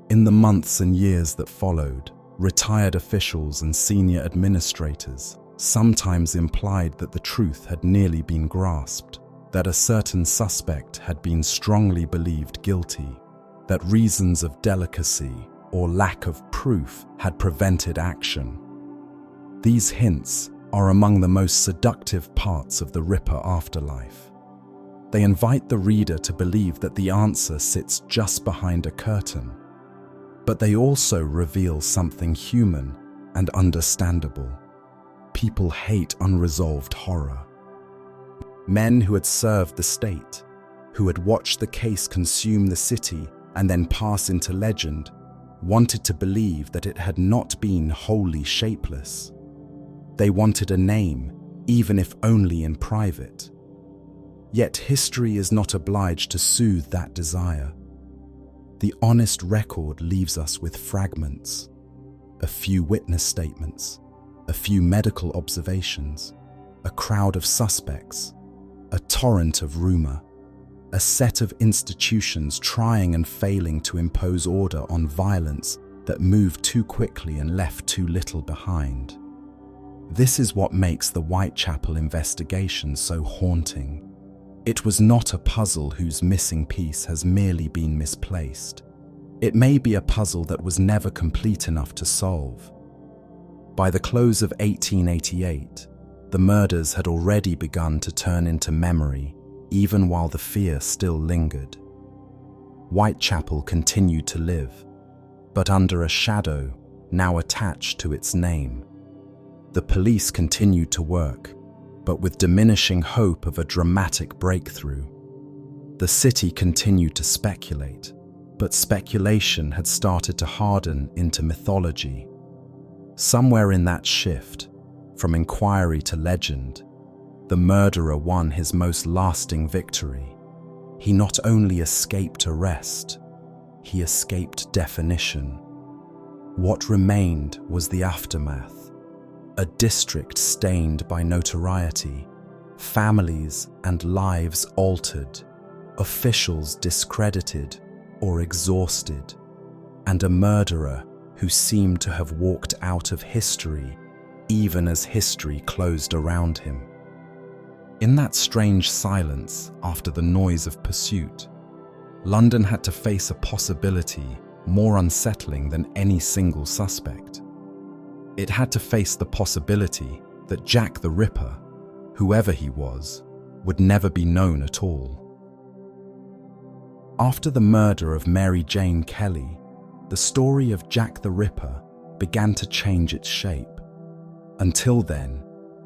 In the months and years that followed, retired officials and senior administrators sometimes implied that the truth had nearly been grasped, that a certain suspect had been strongly believed guilty, that reasons of delicacy or lack of proof had prevented action. These hints are among the most seductive parts of the Ripper afterlife. They invite the reader to believe that the answer sits just behind a curtain, but they also reveal something human and understandable. People hate unresolved horror. Men who had served the state, who had watched the case consume the city and then pass into legend, wanted to believe that it had not been wholly shapeless. They wanted a name, even if only in private. Yet history is not obliged to soothe that desire. The honest record leaves us with fragments, a few witness statements, a few medical observations, a crowd of suspects, a torrent of rumor, a set of institutions trying and failing to impose order on violence that moved too quickly and left too little behind. This is what makes the Whitechapel investigation so haunting. It was not a puzzle whose missing piece has merely been misplaced. It may be a puzzle that was never complete enough to solve. By the close of 1888, the murders had already begun to turn into memory, even while the fear still lingered. Whitechapel continued to live, but under a shadow now attached to its name. The police continued to work, but with diminishing hope of a dramatic breakthrough. The city continued to speculate, but speculation had started to harden into mythology. Somewhere in that shift, from inquiry to legend, the murderer won his most lasting victory. He not only escaped arrest, he escaped definition. What remained was the aftermath. A district stained by notoriety, families and lives altered, officials discredited or exhausted, and a murderer who seemed to have walked out of history even as history closed around him. In that strange silence after the noise of pursuit, London had to face a possibility more unsettling than any single suspect. It had to face the possibility that Jack the Ripper, whoever he was, would never be known at all. After the murder of Mary Jane Kelly, the story of Jack the Ripper began to change its shape. Until then,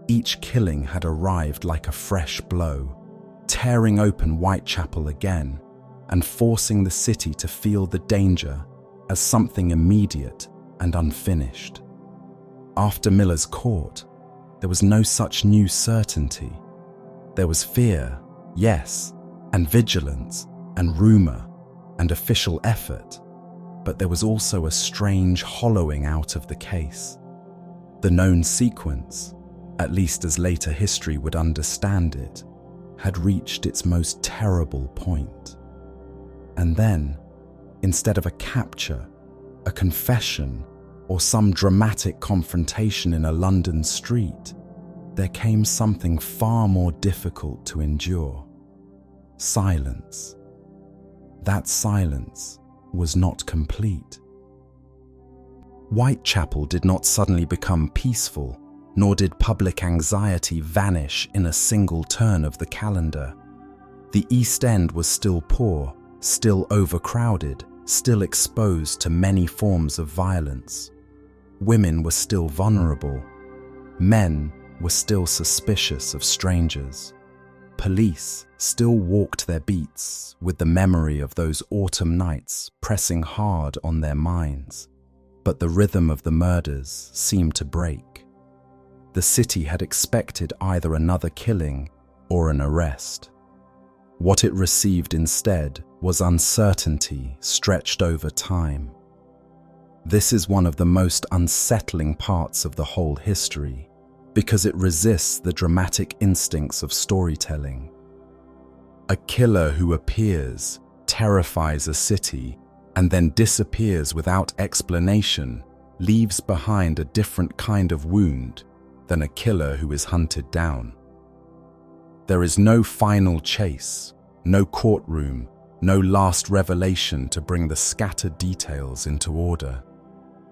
each killing had arrived like a fresh blow, tearing open Whitechapel again and forcing the city to feel the danger as something immediate and unfinished. After Miller's court, there was no such new certainty. There was fear, yes, and vigilance, and rumor, and official effort, but there was also a strange hollowing out of the case. The known sequence, at least as later history would understand it, had reached its most terrible point. And then, instead of a capture, a confession, or some dramatic confrontation in a London street, there came something far more difficult to endure: silence. That silence was not complete. Whitechapel did not suddenly become peaceful, nor did public anxiety vanish in a single turn of the calendar. The East End was still poor, still overcrowded, still exposed to many forms of violence. Women were still vulnerable. Men were still suspicious of strangers. Police still walked their beats with the memory of those autumn nights pressing hard on their minds. But the rhythm of the murders seemed to break. The city had expected either another killing or an arrest. What it received instead was uncertainty stretched over time. This is one of the most unsettling parts of the whole history, because it resists the dramatic instincts of storytelling. A killer who appears, terrifies a city, and then disappears without explanation leaves behind a different kind of wound than a killer who is hunted down. There is no final chase, no courtroom, no last revelation to bring the scattered details into order.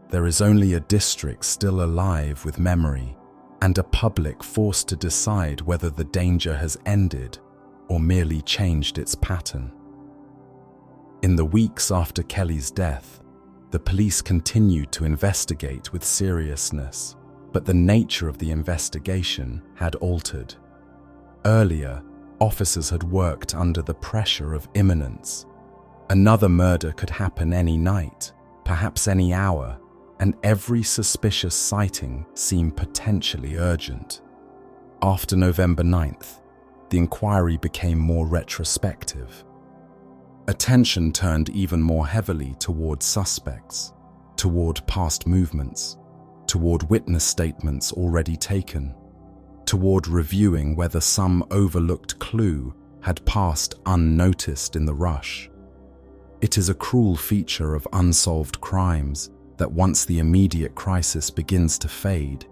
There is only a district still alive with memory, and a public forced to decide whether the danger has ended or merely changed its pattern. In the weeks after Kelly's death, the police continued to investigate with seriousness, but the nature of the investigation had altered. Earlier, officers had worked under the pressure of imminence. Another murder could happen any night, perhaps any hour, and every suspicious sighting seemed potentially urgent. After November 9th, the inquiry became more retrospective. Attention turned even more heavily toward suspects, toward past movements, toward witness statements already taken, toward reviewing whether some overlooked clue had passed unnoticed in the rush. It is a cruel feature of unsolved crimes that once the immediate crisis begins to fade,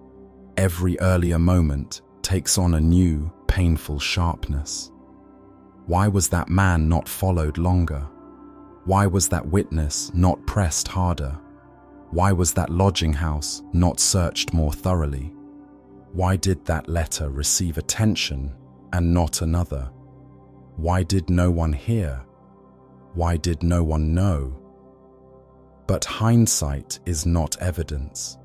every earlier moment takes on a new, painful sharpness. Why was that man not followed longer? Why was that witness not pressed harder? Why was that lodging house not searched more thoroughly? Why did that letter receive attention and not another? Why did no one hear? Why did no one know? But hindsight is not evidence.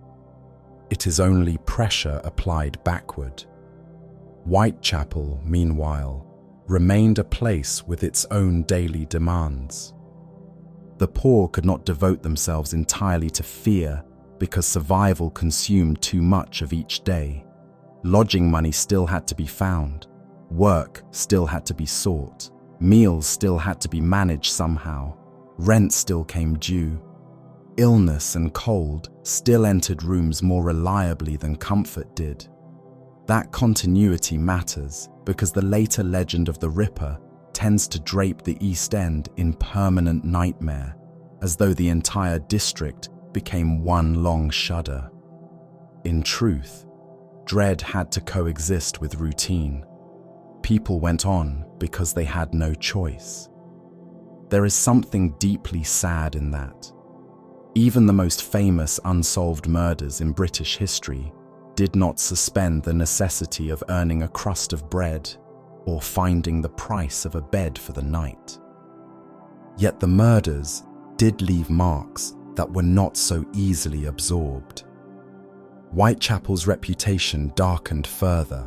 It is only pressure applied backward. Whitechapel, meanwhile, remained a place with its own daily demands. The poor could not devote themselves entirely to fear because survival consumed too much of each day. Lodging money still had to be found, work still had to be sought, meals still had to be managed somehow, rent still came due. Illness and cold still entered rooms more reliably than comfort did. That continuity matters because the later legend of the Ripper tends to drape the East End in permanent nightmare, as though the entire district became one long shudder. In truth, dread had to coexist with routine. People went on because they had no choice. There is something deeply sad in that. Even the most famous unsolved murders in British history did not suspend the necessity of earning a crust of bread or finding the price of a bed for the night. Yet the murders did leave marks that were not so easily absorbed. Whitechapel's reputation darkened further.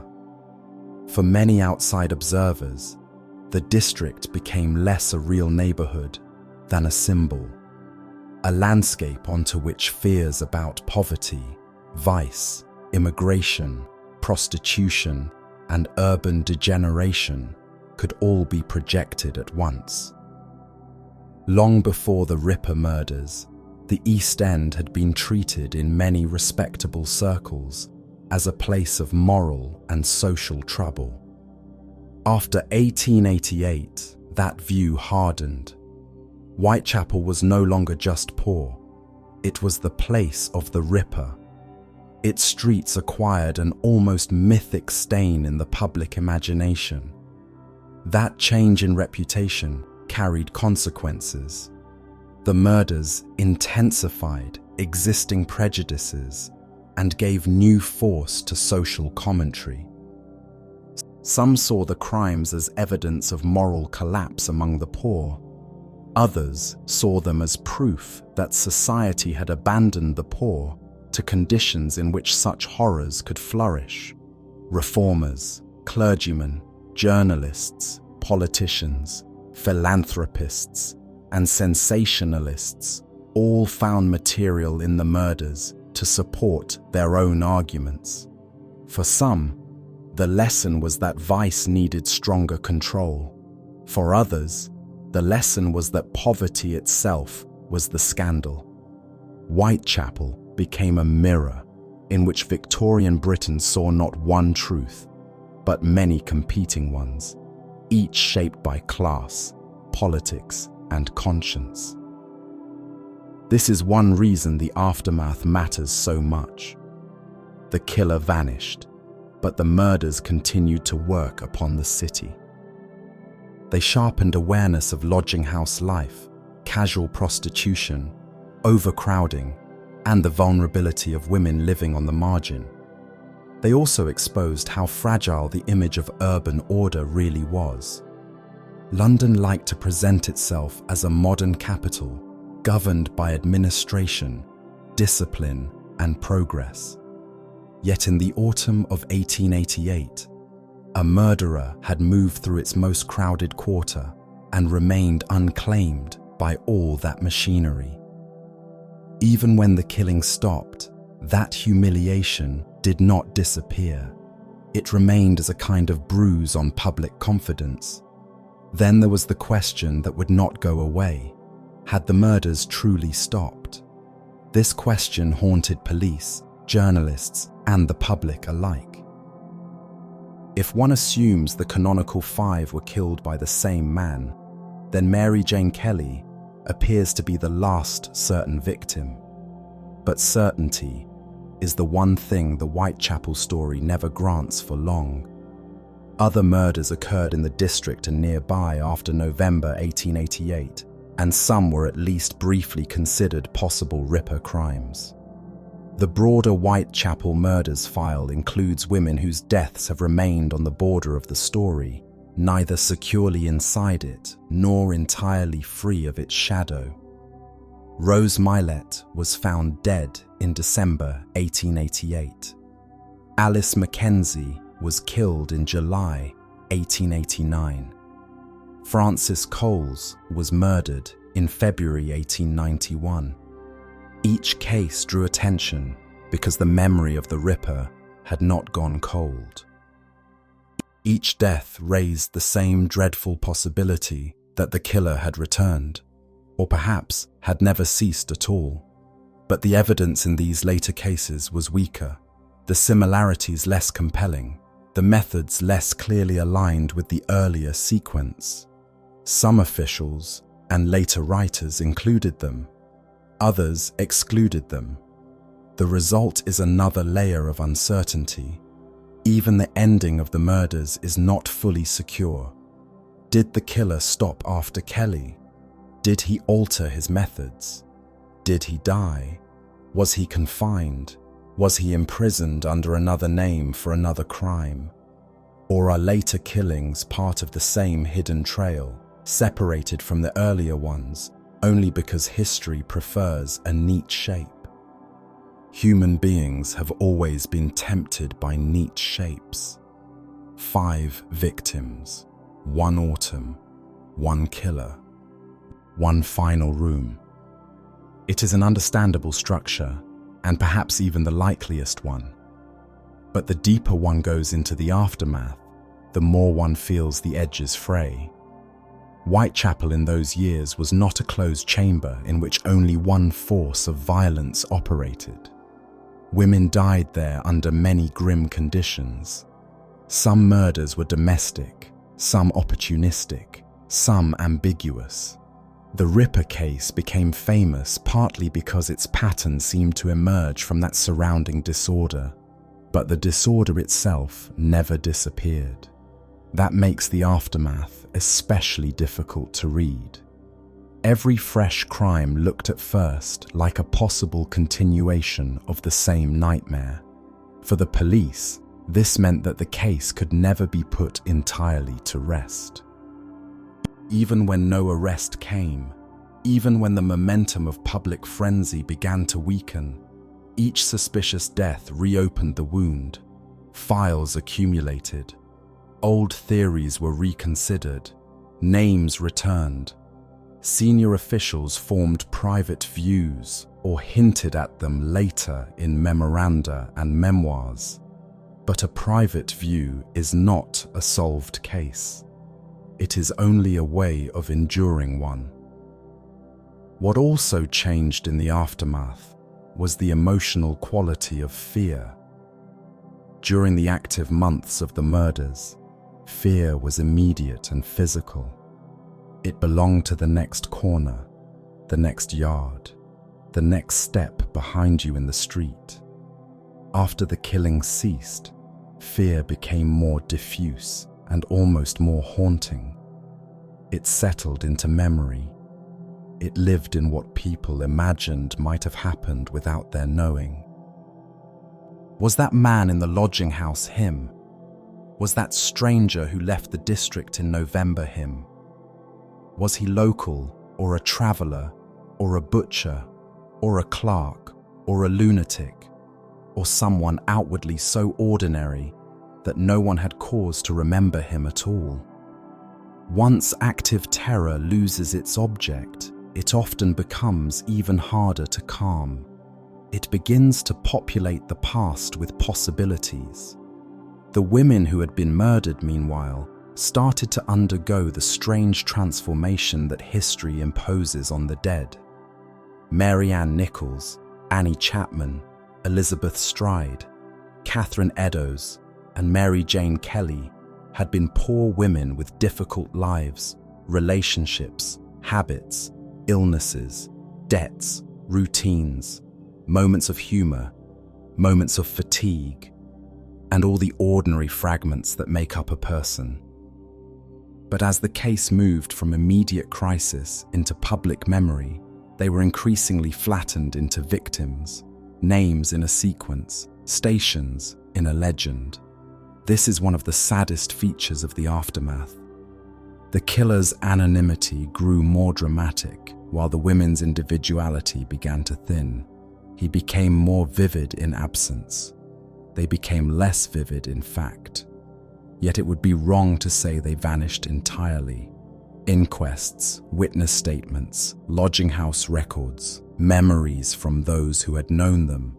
For many outside observers, the district became less a real neighborhood than a symbol, a landscape onto which fears about poverty, vice, immigration, prostitution, and urban degeneration could all be projected at once. Long before the Ripper murders, the East End had been treated in many respectable circles as a place of moral and social trouble. After 1888, that view hardened. Whitechapel was no longer just poor. It was the place of the Ripper. Its streets acquired an almost mythic stain in the public imagination. That change in reputation carried consequences. The murders intensified existing prejudices and gave new force to social commentary. Some saw the crimes as evidence of moral collapse among the poor. Others saw them as proof that society had abandoned the poor to conditions in which such horrors could flourish. Reformers, clergymen, journalists, politicians, philanthropists, and sensationalists all found material in the murders to support their own arguments. For some, the lesson was that vice needed stronger control. For others, the lesson was that poverty itself was the scandal. Whitechapel became a mirror in which Victorian Britain saw not one truth, but many competing ones, each shaped by class, politics, and conscience. This is one reason the aftermath matters so much. The killer vanished, but the murders continued to work upon the city. They sharpened awareness of lodging house life, casual prostitution, overcrowding, and the vulnerability of women living on the margin. They also exposed how fragile the image of urban order really was. London liked to present itself as a modern capital, governed by administration, discipline, and progress. Yet in the autumn of 1888, a murderer had moved through its most crowded quarter and remained unclaimed by all that machinery. Even when the killing stopped, that humiliation did not disappear. It remained as a kind of bruise on public confidence. Then there was the question that would not go away. Had the murders truly stopped? This question haunted police, journalists, and the public alike. If one assumes the canonical 5 were killed by the same man, then Mary Jane Kelly appears to be the last certain victim. But certainty is the one thing the Whitechapel story never grants for long. Other murders occurred in the district and nearby after November 1888, and some were at least briefly considered possible Ripper crimes. The broader Whitechapel murders file includes women whose deaths have remained on the border of the story, neither securely inside it nor entirely free of its shadow. Rose Mylett was found dead in December 1888. Alice Mackenzie was killed in July 1889. Frances Coles was murdered in February 1891. Each case drew attention because the memory of the Ripper had not gone cold. Each death raised the same dreadful possibility that the killer had returned, or perhaps had never ceased at all. But the evidence in these later cases was weaker, the similarities less compelling, the methods less clearly aligned with the earlier sequence. Some officials and later writers included them, others excluded them. The result is another layer of uncertainty. Even the ending of the murders is not fully secure. Did the killer stop after Kelly? Did he alter his methods? Did he die? Was he confined? Was he imprisoned under another name for another crime? Or are later killings part of the same hidden trail, separated from the earlier ones only because history prefers a neat shape? Human beings have always been tempted by neat shapes. 5 victims, 1 autumn, 1 killer, 1 final room. It is an understandable structure, and perhaps even the likeliest one. But the deeper one goes into the aftermath, the more one feels the edges fray. Whitechapel in those years was not a closed chamber in which only one force of violence operated. Women died there under many grim conditions. Some murders were domestic, some opportunistic, some ambiguous. The Ripper case became famous partly because its pattern seemed to emerge from that surrounding disorder, but the disorder itself never disappeared. That makes the aftermath especially difficult to read. Every fresh crime looked at first like a possible continuation of the same nightmare. For the police, this meant that the case could never be put entirely to rest. Even when no arrest came, even when the momentum of public frenzy began to weaken, each suspicious death reopened the wound. Files accumulated. Old theories were reconsidered. Names returned. Senior officials formed private views or hinted at them later in memoranda and memoirs. But a private view is not a solved case. It is only a way of enduring one. What also changed in the aftermath was the emotional quality of fear. During the active months of the murders, fear was immediate and physical. It belonged to the next corner, the next yard, the next step behind you in the street. After the killing ceased, fear became more diffuse and almost more haunting. It settled into memory. It lived in what people imagined might have happened without their knowing. Was that man in the lodging house him? Was that stranger who left the district in November him? Was he local, or a traveller, or a butcher, or a clerk, or a lunatic, or someone outwardly so ordinary that no one had cause to remember him at all? Once active terror loses its object, it often becomes even harder to calm. It begins to populate the past with possibilities. The women who had been murdered, meanwhile, started to undergo the strange transformation that history imposes on the dead. Mary Ann Nichols, Annie Chapman, Elizabeth Stride, Catherine Eddowes, and Mary Jane Kelly had been poor women with difficult lives, relationships, habits, illnesses, debts, routines, moments of humor, moments of fatigue, and all the ordinary fragments that make up a person. But as the case moved from immediate crisis into public memory, they were increasingly flattened into victims, names in a sequence, stations in a legend. This is one of the saddest features of the aftermath. The killer's anonymity grew more dramatic, while the women's individuality began to thin. He became more vivid in absence. They became less vivid in fact. Yet it would be wrong to say they vanished entirely. Inquests, witness statements, lodging house records, memories from those who had known them,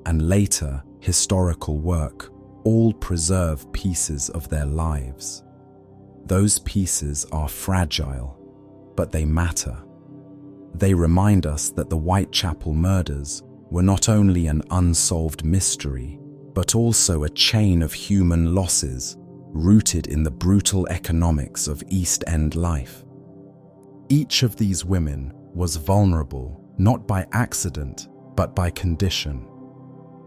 and later historical work all preserve pieces of their lives. Those pieces are fragile, but they matter. They remind us that the Whitechapel murders were not only an unsolved mystery, but also a chain of human losses rooted in the brutal economics of East End life. Each of these women was vulnerable, not by accident, but by condition.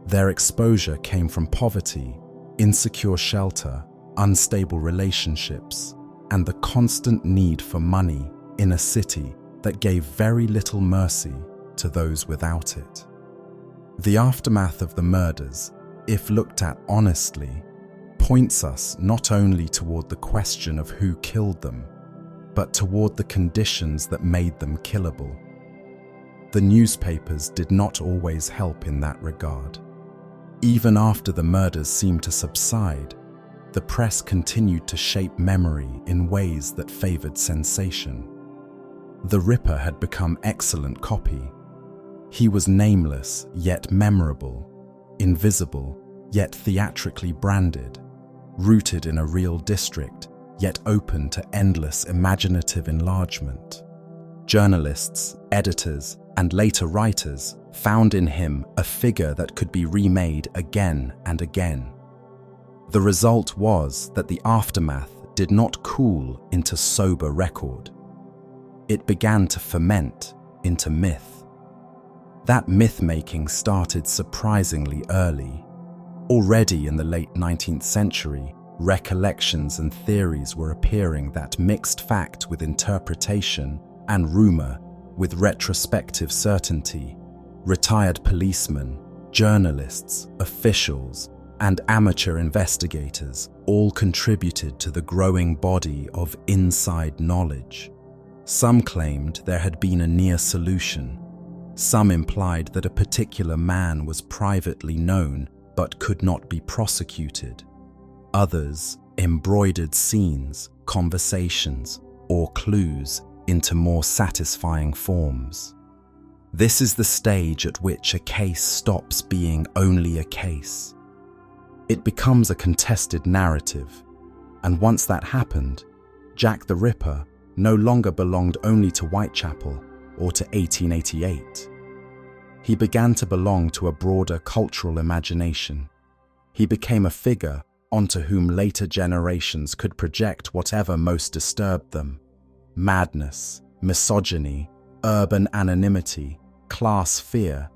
Their exposure came from poverty, insecure shelter, unstable relationships, and the constant need for money in a city that gave very little mercy to those without it. The aftermath of the murders, if looked at honestly, points us not only toward the question of who killed them, but toward the conditions that made them killable. The newspapers did not always help in that regard. Even after the murders seemed to subside, the press continued to shape memory in ways that favored sensation. The Ripper had become excellent copy. He was nameless yet memorable, invisible yet theatrically branded, rooted in a real district yet open to endless imaginative enlargement. Journalists, editors, and later writers found in him a figure that could be remade again and again. The result was that the aftermath did not cool into sober record. It began to ferment into myth. That myth-making started surprisingly early. Already in the late 19th century, recollections and theories were appearing that mixed fact with interpretation and rumor with retrospective certainty. Retired policemen, journalists, officials, and amateur investigators all contributed to the growing body of inside knowledge. Some claimed there had been a near solution. Some implied that a particular man was privately known but could not be prosecuted. Others embroidered scenes, conversations, or clues into more satisfying forms. This is the stage at which a case stops being only a case. It becomes a contested narrative, and once that happened, Jack the Ripper no longer belonged only to Whitechapel or to 1888. He began to belong to a broader cultural imagination. He became a figure onto whom later generations could project whatever most disturbed them: madness, misogyny, urban anonymity, class fear,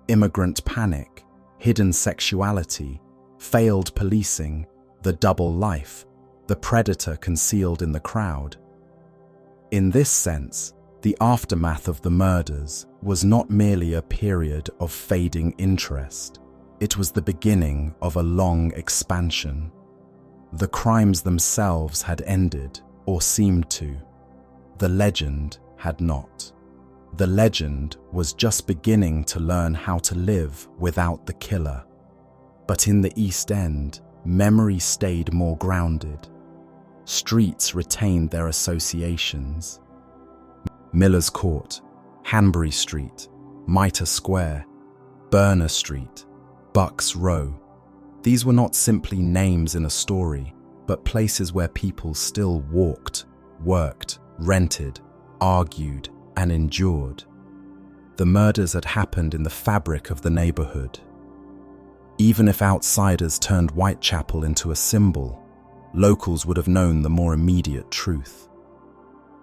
immigrant panic, hidden sexuality, failed policing, the double life, the predator concealed in the crowd. In this sense, the aftermath of the murders was not merely a period of fading interest. It was the beginning of a long expansion. The crimes themselves had ended, or seemed to. The legend had not. The legend was just beginning to learn how to live without the killer. But in the East End, memory stayed more grounded. Streets retained their associations. Miller's Court, Hanbury Street, Mitre Square, Burner Street, Bucks Row. These were not simply names in a story, but places where people still walked, worked, rented, argued, and endured. The murders had happened in the fabric of the neighborhood. Even if outsiders turned Whitechapel into a symbol, locals would have known the more immediate truth.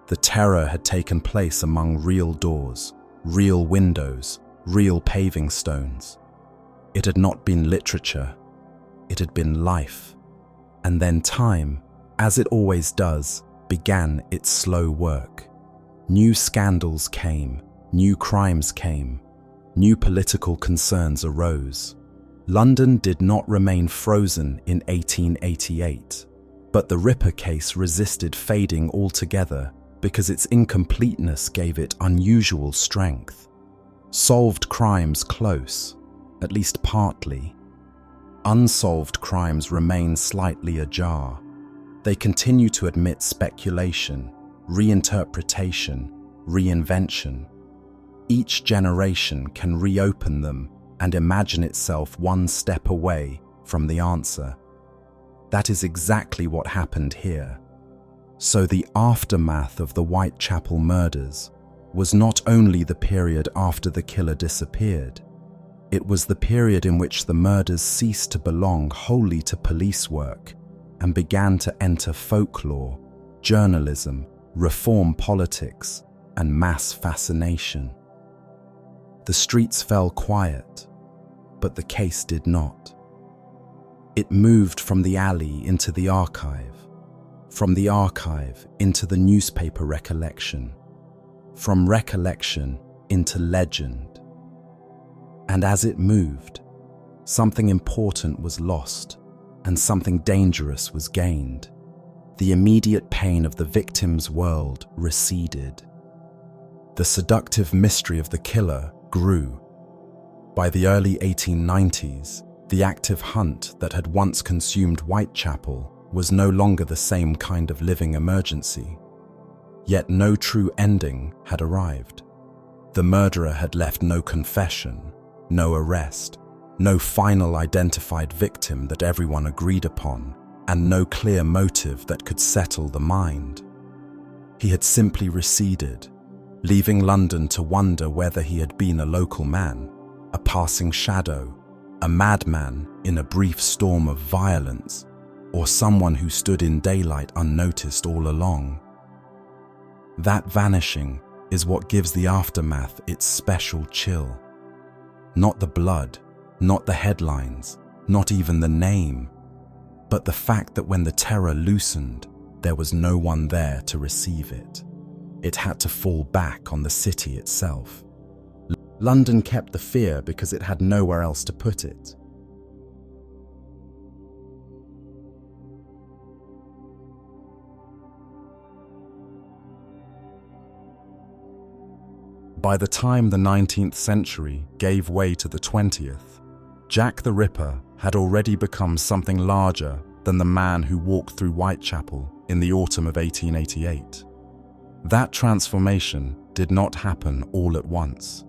The terror had taken place among real doors, real windows, real paving stones. It had not been literature, it had been life. And then time, as it always does, began its slow work. New scandals came, new crimes came, new political concerns arose. London did not remain frozen in 1888, but the Ripper case resisted fading altogether because its incompleteness gave it unusual strength. Solved crimes close, at least partly. Unsolved crimes remain slightly ajar. They continue to admit speculation, reinterpretation, reinvention. Each generation can reopen them and imagine itself one step away from the answer. That is exactly what happened here. So the aftermath of the Whitechapel murders was not only the period after the killer disappeared, it was the period in which the murders ceased to belong wholly to police work and began to enter folklore, journalism, reform politics, and mass fascination. The streets fell quiet, but the case did not. It moved from the alley into the archive, from the archive into the newspaper recollection, from recollection into legend. And as it moved, something important was lost and something dangerous was gained. The immediate pain of the victim's world receded. The seductive mystery of the killer grew. By the early 1890s, the active hunt that had once consumed Whitechapel was no longer the same kind of living emergency. Yet no true ending had arrived. The murderer had left no confession, no arrest, no final identified victim that everyone agreed upon, and no clear motive that could settle the mind. He had simply receded, leaving London to wonder whether he had been a local man, a passing shadow, a madman in a brief storm of violence, or someone who stood in daylight unnoticed all along. That vanishing is what gives the aftermath its special chill. Not the blood, not the headlines, not even the name, but the fact that when the terror loosened, there was no one there to receive it. It had to fall back on the city itself. London kept the fear because it had nowhere else to put it. By the time the 19th century gave way to the 20th, Jack the Ripper had already become something larger than the man who walked through Whitechapel in the autumn of 1888. That transformation did not happen all at once.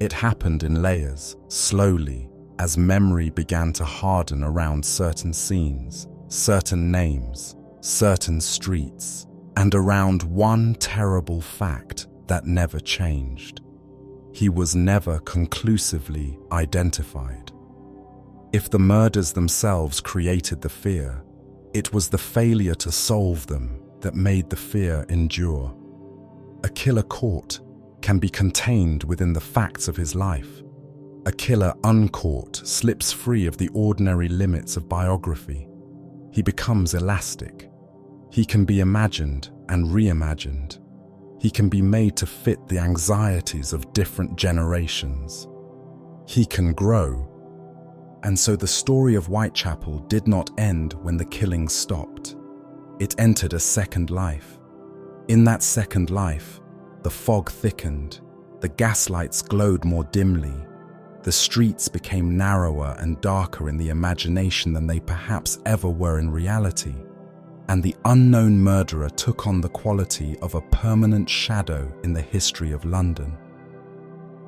It happened in layers, slowly, as memory began to harden around certain scenes, certain names, certain streets, and around one terrible fact that never changed. He was never conclusively identified. If the murders themselves created the fear, it was the failure to solve them that made the fear endure. A killer caught can be contained within the facts of his life. A killer uncaught slips free of the ordinary limits of biography. He becomes elastic. He can be imagined and reimagined. He can be made to fit the anxieties of different generations. He can grow. And so the story of Whitechapel did not end when the killing stopped. It entered a second life. In that second life, the fog thickened, the gaslights glowed more dimly, the streets became narrower and darker in the imagination than they perhaps ever were in reality, and the unknown murderer took on the quality of a permanent shadow in the history of London.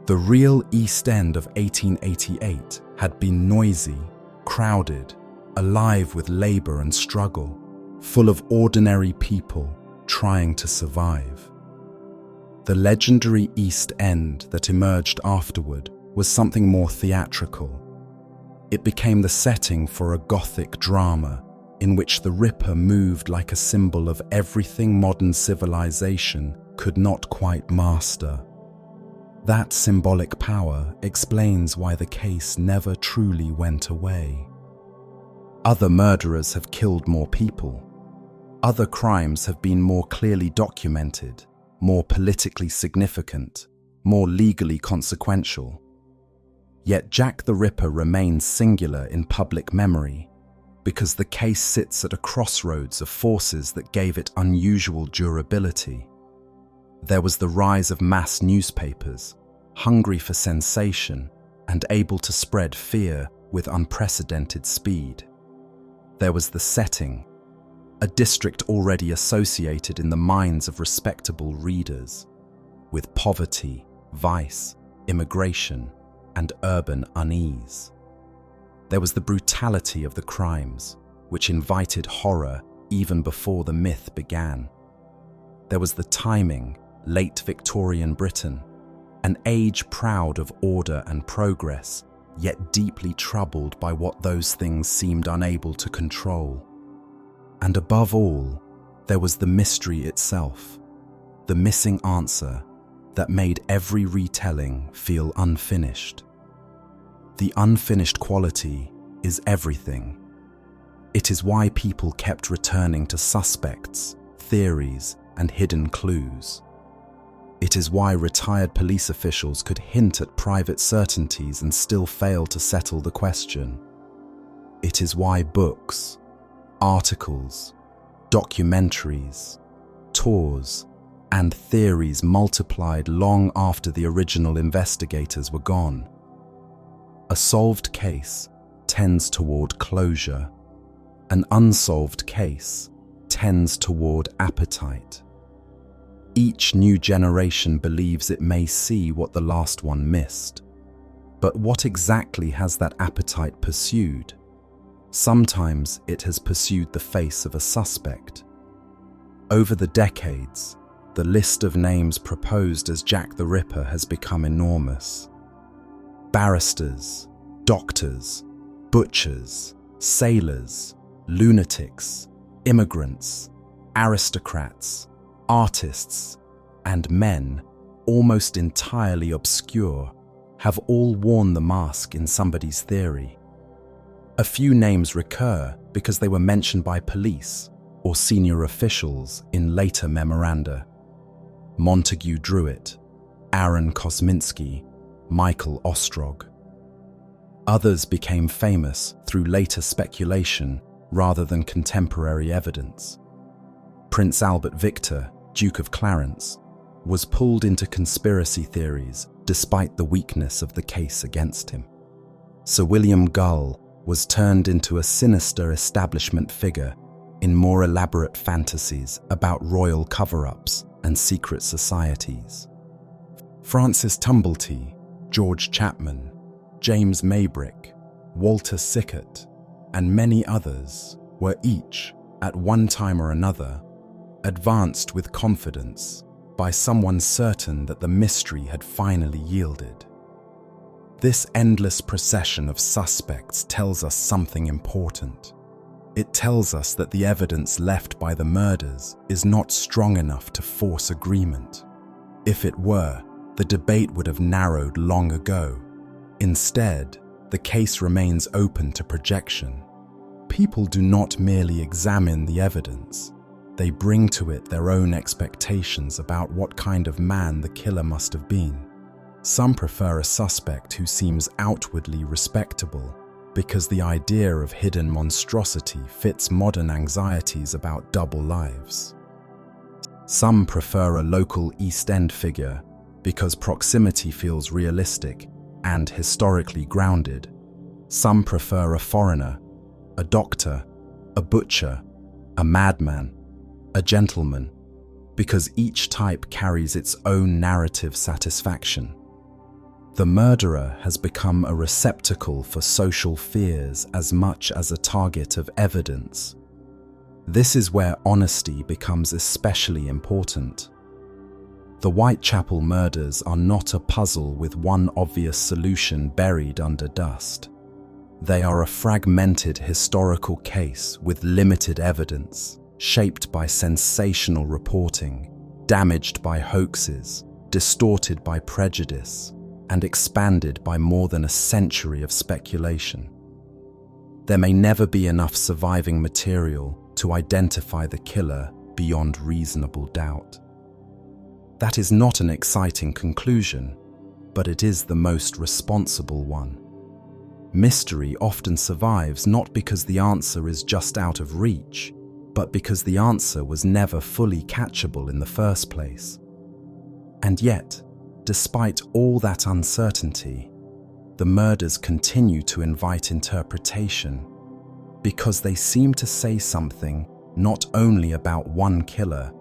The real East End of 1888 had been noisy, crowded, alive with labour and struggle, full of ordinary people trying to survive. The legendary East End that emerged afterward was something more theatrical. It became the setting for a Gothic drama in which the Ripper moved like a symbol of everything modern civilization could not quite master. That symbolic power explains why the case never truly went away. Other murderers have killed more people. Other crimes have been more clearly documented, more politically significant, more legally consequential. Yet Jack the Ripper remains singular in public memory because the case sits at a crossroads of forces that gave it unusual durability. There was the rise of mass newspapers, hungry for sensation and able to spread fear with unprecedented speed. There was the setting, a district already associated in the minds of respectable readers, with poverty, vice, immigration, and urban unease. There was the brutality of the crimes, which invited horror even before the myth began. There was the timing, late Victorian Britain, an age proud of order and progress, yet deeply troubled by what those things seemed unable to control. And above all, there was the mystery itself, the missing answer that made every retelling feel unfinished. The unfinished quality is everything. It is why people kept returning to suspects, theories, and hidden clues. It is why retired police officials could hint at private certainties and still fail to settle the question. It is why books, articles, documentaries, tours, and theories multiplied long after the original investigators were gone. A solved case tends toward closure. An unsolved case tends toward appetite. Each new generation believes it may see what the last one missed. But what exactly has that appetite pursued? Sometimes it has pursued the face of a suspect. Over the decades, the list of names proposed as Jack the Ripper has become enormous. Barristers, doctors, butchers, sailors, lunatics, immigrants, aristocrats, artists, and men, almost entirely obscure, have all worn the mask in somebody's theory. A few names recur because they were mentioned by police or senior officials in later memoranda. Montague Druitt, Aaron Kosminski, Michael Ostrog. Others became famous through later speculation rather than contemporary evidence. Prince Albert Victor, Duke of Clarence, was pulled into conspiracy theories despite the weakness of the case against him. Sir William Gull was turned into a sinister establishment figure in more elaborate fantasies about royal cover-ups and secret societies. Francis Tumblety, George Chapman, James Maybrick, Walter Sickert, and many others were each, at one time or another, advanced with confidence by someone certain that the mystery had finally yielded. This endless procession of suspects tells us something important. It tells us that the evidence left by the murders is not strong enough to force agreement. If it were, the debate would have narrowed long ago. Instead, the case remains open to projection. People do not merely examine the evidence. They bring to it their own expectations about what kind of man the killer must have been. Some prefer a suspect who seems outwardly respectable because the idea of hidden monstrosity fits modern anxieties about double lives. Some prefer a local East End figure because proximity feels realistic and historically grounded. Some prefer a foreigner, a doctor, a butcher, a madman, a gentleman, because each type carries its own narrative satisfaction. The murderer has become a receptacle for social fears as much as a target of evidence. This is where honesty becomes especially important. The Whitechapel murders are not a puzzle with one obvious solution buried under dust. They are a fragmented historical case with limited evidence, shaped by sensational reporting, damaged by hoaxes, distorted by prejudice, and expanded by more than a century of speculation. There may never be enough surviving material to identify the killer beyond reasonable doubt. That is not an exciting conclusion, but it is the most responsible one. Mystery often survives not because the answer is just out of reach, but because the answer was never fully catchable in the first place. And yet, despite all that uncertainty, the murders continue to invite interpretation because they seem to say something not only about one killer,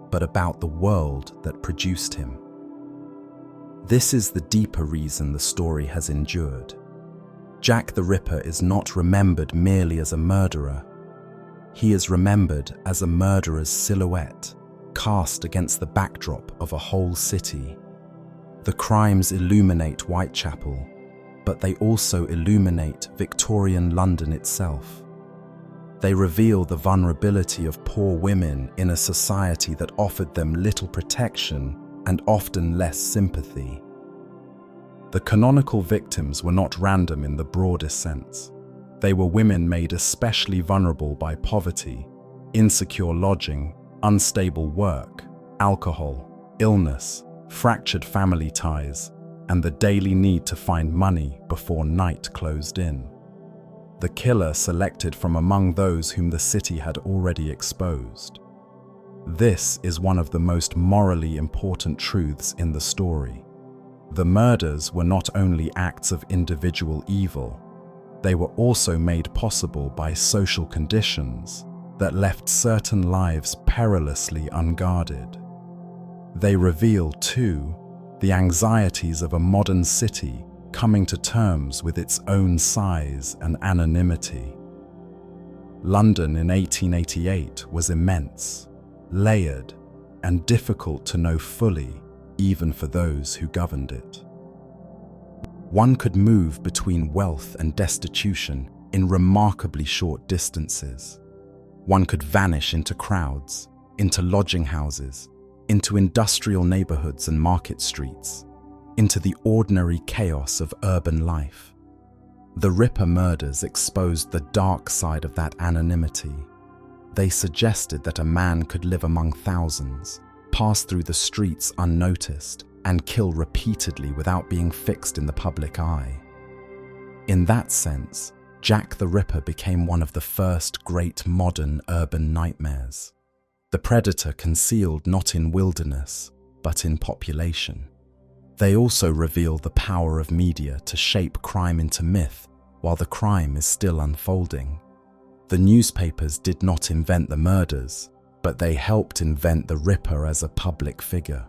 but about the world that produced him. This is the deeper reason the story has endured. Jack the Ripper is not remembered merely as a murderer. He is remembered as a murderer's silhouette, cast against the backdrop of a whole city. The crimes illuminate Whitechapel, but they also illuminate Victorian London itself. They reveal the vulnerability of poor women in a society that offered them little protection and often less sympathy. The canonical victims were not random in the broadest sense. They were women made especially vulnerable by poverty, insecure lodging, unstable work, alcohol, illness, fractured family ties, and the daily need to find money before night closed in. The killer selected from among those whom the city had already exposed. This is one of the most morally important truths in the story. The murders were not only acts of individual evil, they were also made possible by social conditions that left certain lives perilously unguarded. They reveal, too, the anxieties of a modern city coming to terms with its own size and anonymity. London in 1888 was immense, layered, and difficult to know fully, even for those who governed it. One could move between wealth and destitution in remarkably short distances. One could vanish into crowds, into lodging houses, into industrial neighborhoods and market streets, into the ordinary chaos of urban life. The Ripper murders exposed the dark side of that anonymity. They suggested that a man could live among thousands, pass through the streets unnoticed, and kill repeatedly without being fixed in the public eye. In that sense, Jack the Ripper became one of the first great modern urban nightmares. The predator concealed not in wilderness, but in population. They also reveal the power of media to shape crime into myth while the crime is still unfolding. The newspapers did not invent the murders, but they helped invent the Ripper as a public figure.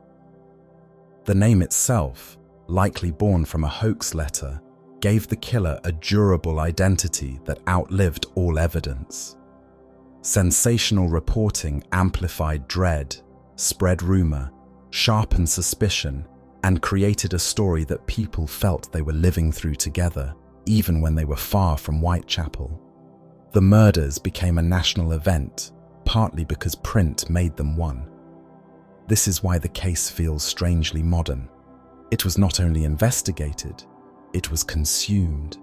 The name itself, likely born from a hoax letter, gave the killer a durable identity that outlived all evidence. Sensational reporting amplified dread, spread rumor, sharpened suspicion, and created a story that people felt they were living through together, even when they were far from Whitechapel. The murders became a national event, partly because print made them one. This is why the case feels strangely modern. It was not only investigated, it was consumed.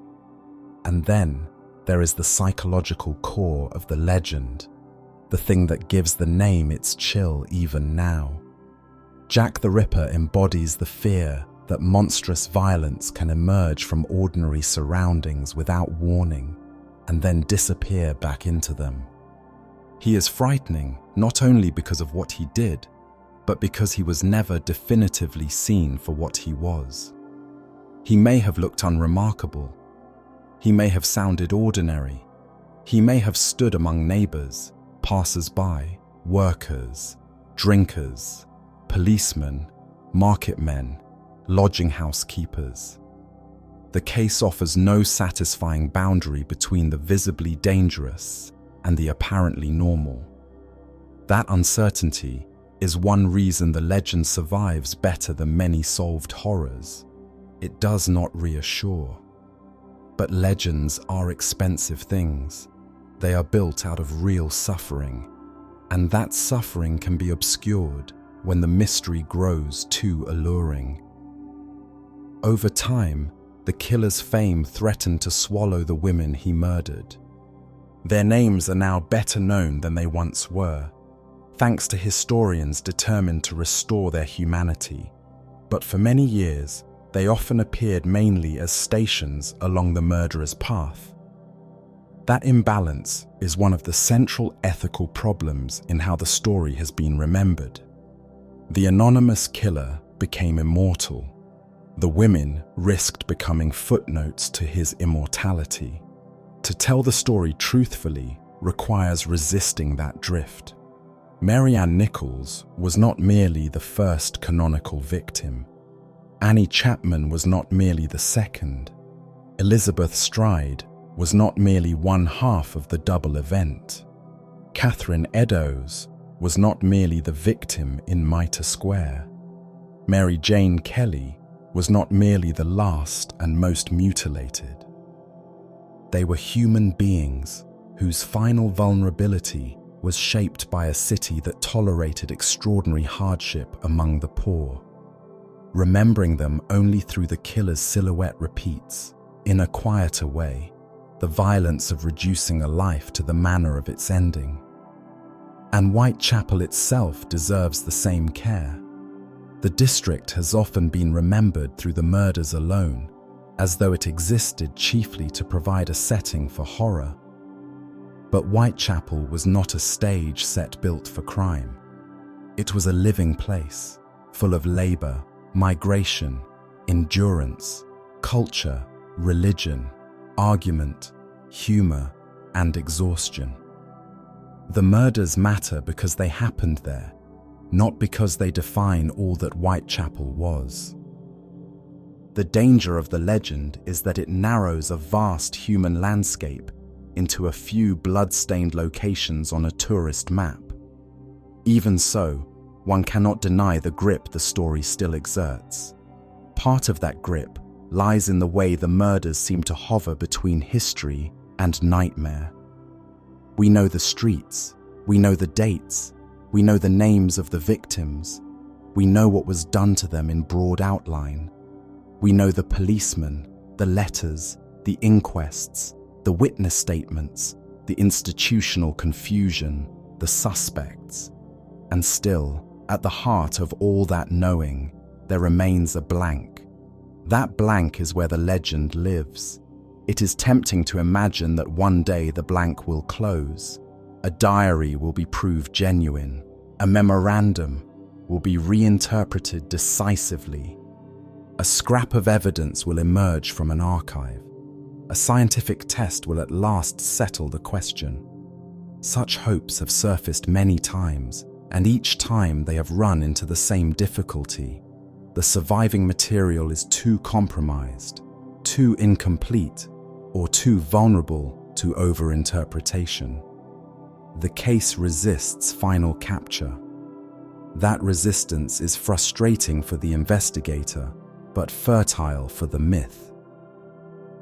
And then there is the psychological core of the legend, the thing that gives the name its chill even now. Jack the Ripper embodies the fear that monstrous violence can emerge from ordinary surroundings without warning and then disappear back into them. He is frightening not only because of what he did, but because he was never definitively seen for what he was. He may have looked unremarkable. He may have sounded ordinary. He may have stood among neighbors, passers-by, workers, drinkers, policemen, marketmen, lodging house keepers. The case offers no satisfying boundary between the visibly dangerous and the apparently normal. That uncertainty is one reason the legend survives better than many solved horrors. It does not reassure. But legends are expensive things. They are built out of real suffering, and that suffering can be obscured when the mystery grows too alluring. Over time, the killer's fame threatened to swallow the women he murdered. Their names are now better known than they once were, thanks to historians determined to restore their humanity. But for many years, they often appeared mainly as stations along the murderer's path. That imbalance is one of the central ethical problems in how the story has been remembered. The anonymous killer became immortal. The women risked becoming footnotes to his immortality. To tell the story truthfully requires resisting that drift. Mary Ann Nichols was not merely the first canonical victim. Annie Chapman was not merely the second. Elizabeth Stride was not merely one half of the double event. Catherine Eddowes was not merely the victim in Mitre Square. Mary Jane Kelly was not merely the last and most mutilated. They were human beings whose final vulnerability was shaped by a city that tolerated extraordinary hardship among the poor. Remembering them only through the killer's silhouette repeats, in a quieter way, the violence of reducing a life to the manner of its ending. And Whitechapel itself deserves the same care. The district has often been remembered through the murders alone, as though it existed chiefly to provide a setting for horror. But Whitechapel was not a stage set built for crime. It was a living place, full of labor, migration, endurance, culture, religion, argument, humor, and exhaustion. The murders matter because they happened there, not because they define all that Whitechapel was. The danger of the legend is that it narrows a vast human landscape into a few blood-stained locations on a tourist map. Even so, one cannot deny the grip the story still exerts. Part of that grip lies in the way the murders seem to hover between history and nightmare. We know the streets, we know the dates, we know the names of the victims, we know what was done to them in broad outline. We know the policemen, the letters, the inquests, the witness statements, the institutional confusion, the suspects. And still, at the heart of all that knowing, there remains a blank. That blank is where the legend lives. It is tempting to imagine that one day the blank will close. A diary will be proved genuine. A memorandum will be reinterpreted decisively. A scrap of evidence will emerge from an archive. A scientific test will at last settle the question. Such hopes have surfaced many times, and each time they have run into the same difficulty. The surviving material is too compromised, too incomplete, or too vulnerable to overinterpretation. The case resists final capture. That resistance is frustrating for the investigator, but fertile for the myth.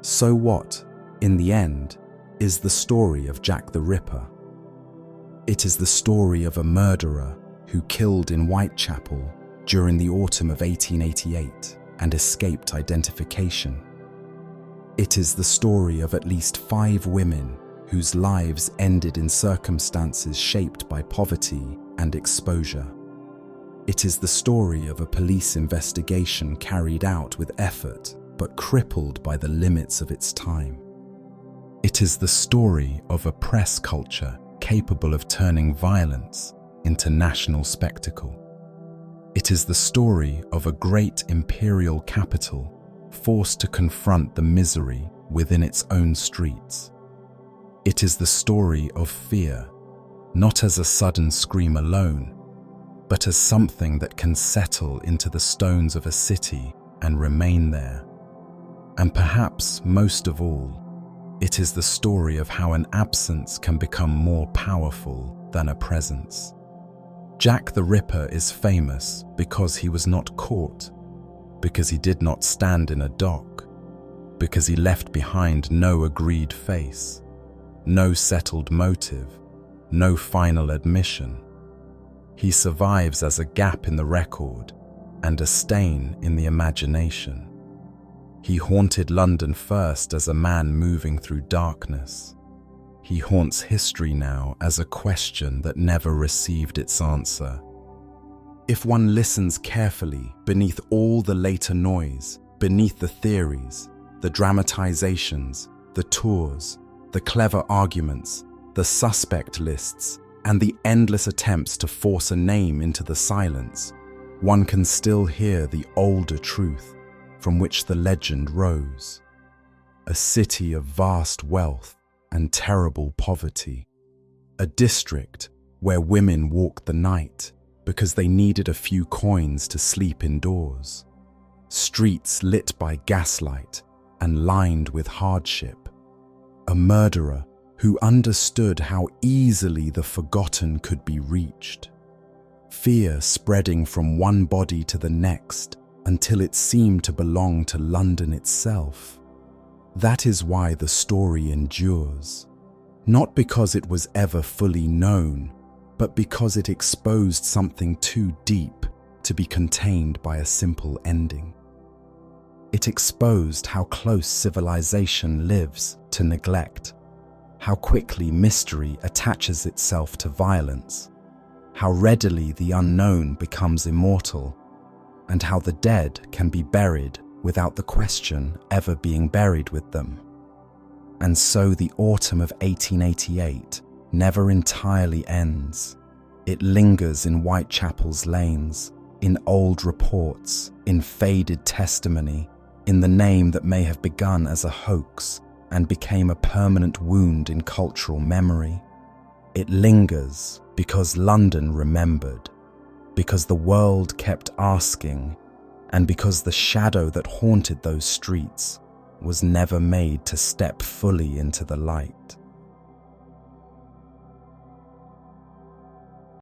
So what, in the end, is the story of Jack the Ripper? It is the story of a murderer who killed in Whitechapel during the autumn of 1888 and escaped identification. It is the story of at least 5 women whose lives ended in circumstances shaped by poverty and exposure. It is the story of a police investigation carried out with effort but crippled by the limits of its time. It is the story of a press culture capable of turning violence into national spectacle. It is the story of a great imperial capital forced to confront the misery within its own streets. It is the story of fear, not as a sudden scream alone, but as something that can settle into the stones of a city and remain there. And perhaps most of all, it is the story of how an absence can become more powerful than a presence. Jack the Ripper is famous because he was not caught, because he did not stand in a dock, because he left behind no agreed face, no settled motive, no final admission. He survives as a gap in the record and a stain in the imagination. He haunted London first as a man moving through darkness. He haunts history now as a question that never received its answer. If one listens carefully beneath all the later noise, beneath the theories, the dramatizations, the tours, the clever arguments, the suspect lists, and the endless attempts to force a name into the silence, one can still hear the older truth from which the legend rose. A city of vast wealth and terrible poverty. A district where women walked the night because they needed a few coins to sleep indoors. Streets lit by gaslight and lined with hardship. A murderer who understood how easily the forgotten could be reached. Fear spreading from one body to the next until it seemed to belong to London itself. That is why the story endures. Not because it was ever fully known, but because it exposed something too deep to be contained by a simple ending. It exposed how close civilization lives to neglect, how quickly mystery attaches itself to violence, how readily the unknown becomes immortal, and how the dead can be buried without the question ever being buried with them. And so the autumn of 1888 never entirely ends. It lingers in Whitechapel's lanes, in old reports, in faded testimony, in the name that may have begun as a hoax and became a permanent wound in cultural memory. It lingers because London remembered, because the world kept asking, and because the shadow that haunted those streets was never made to step fully into the light.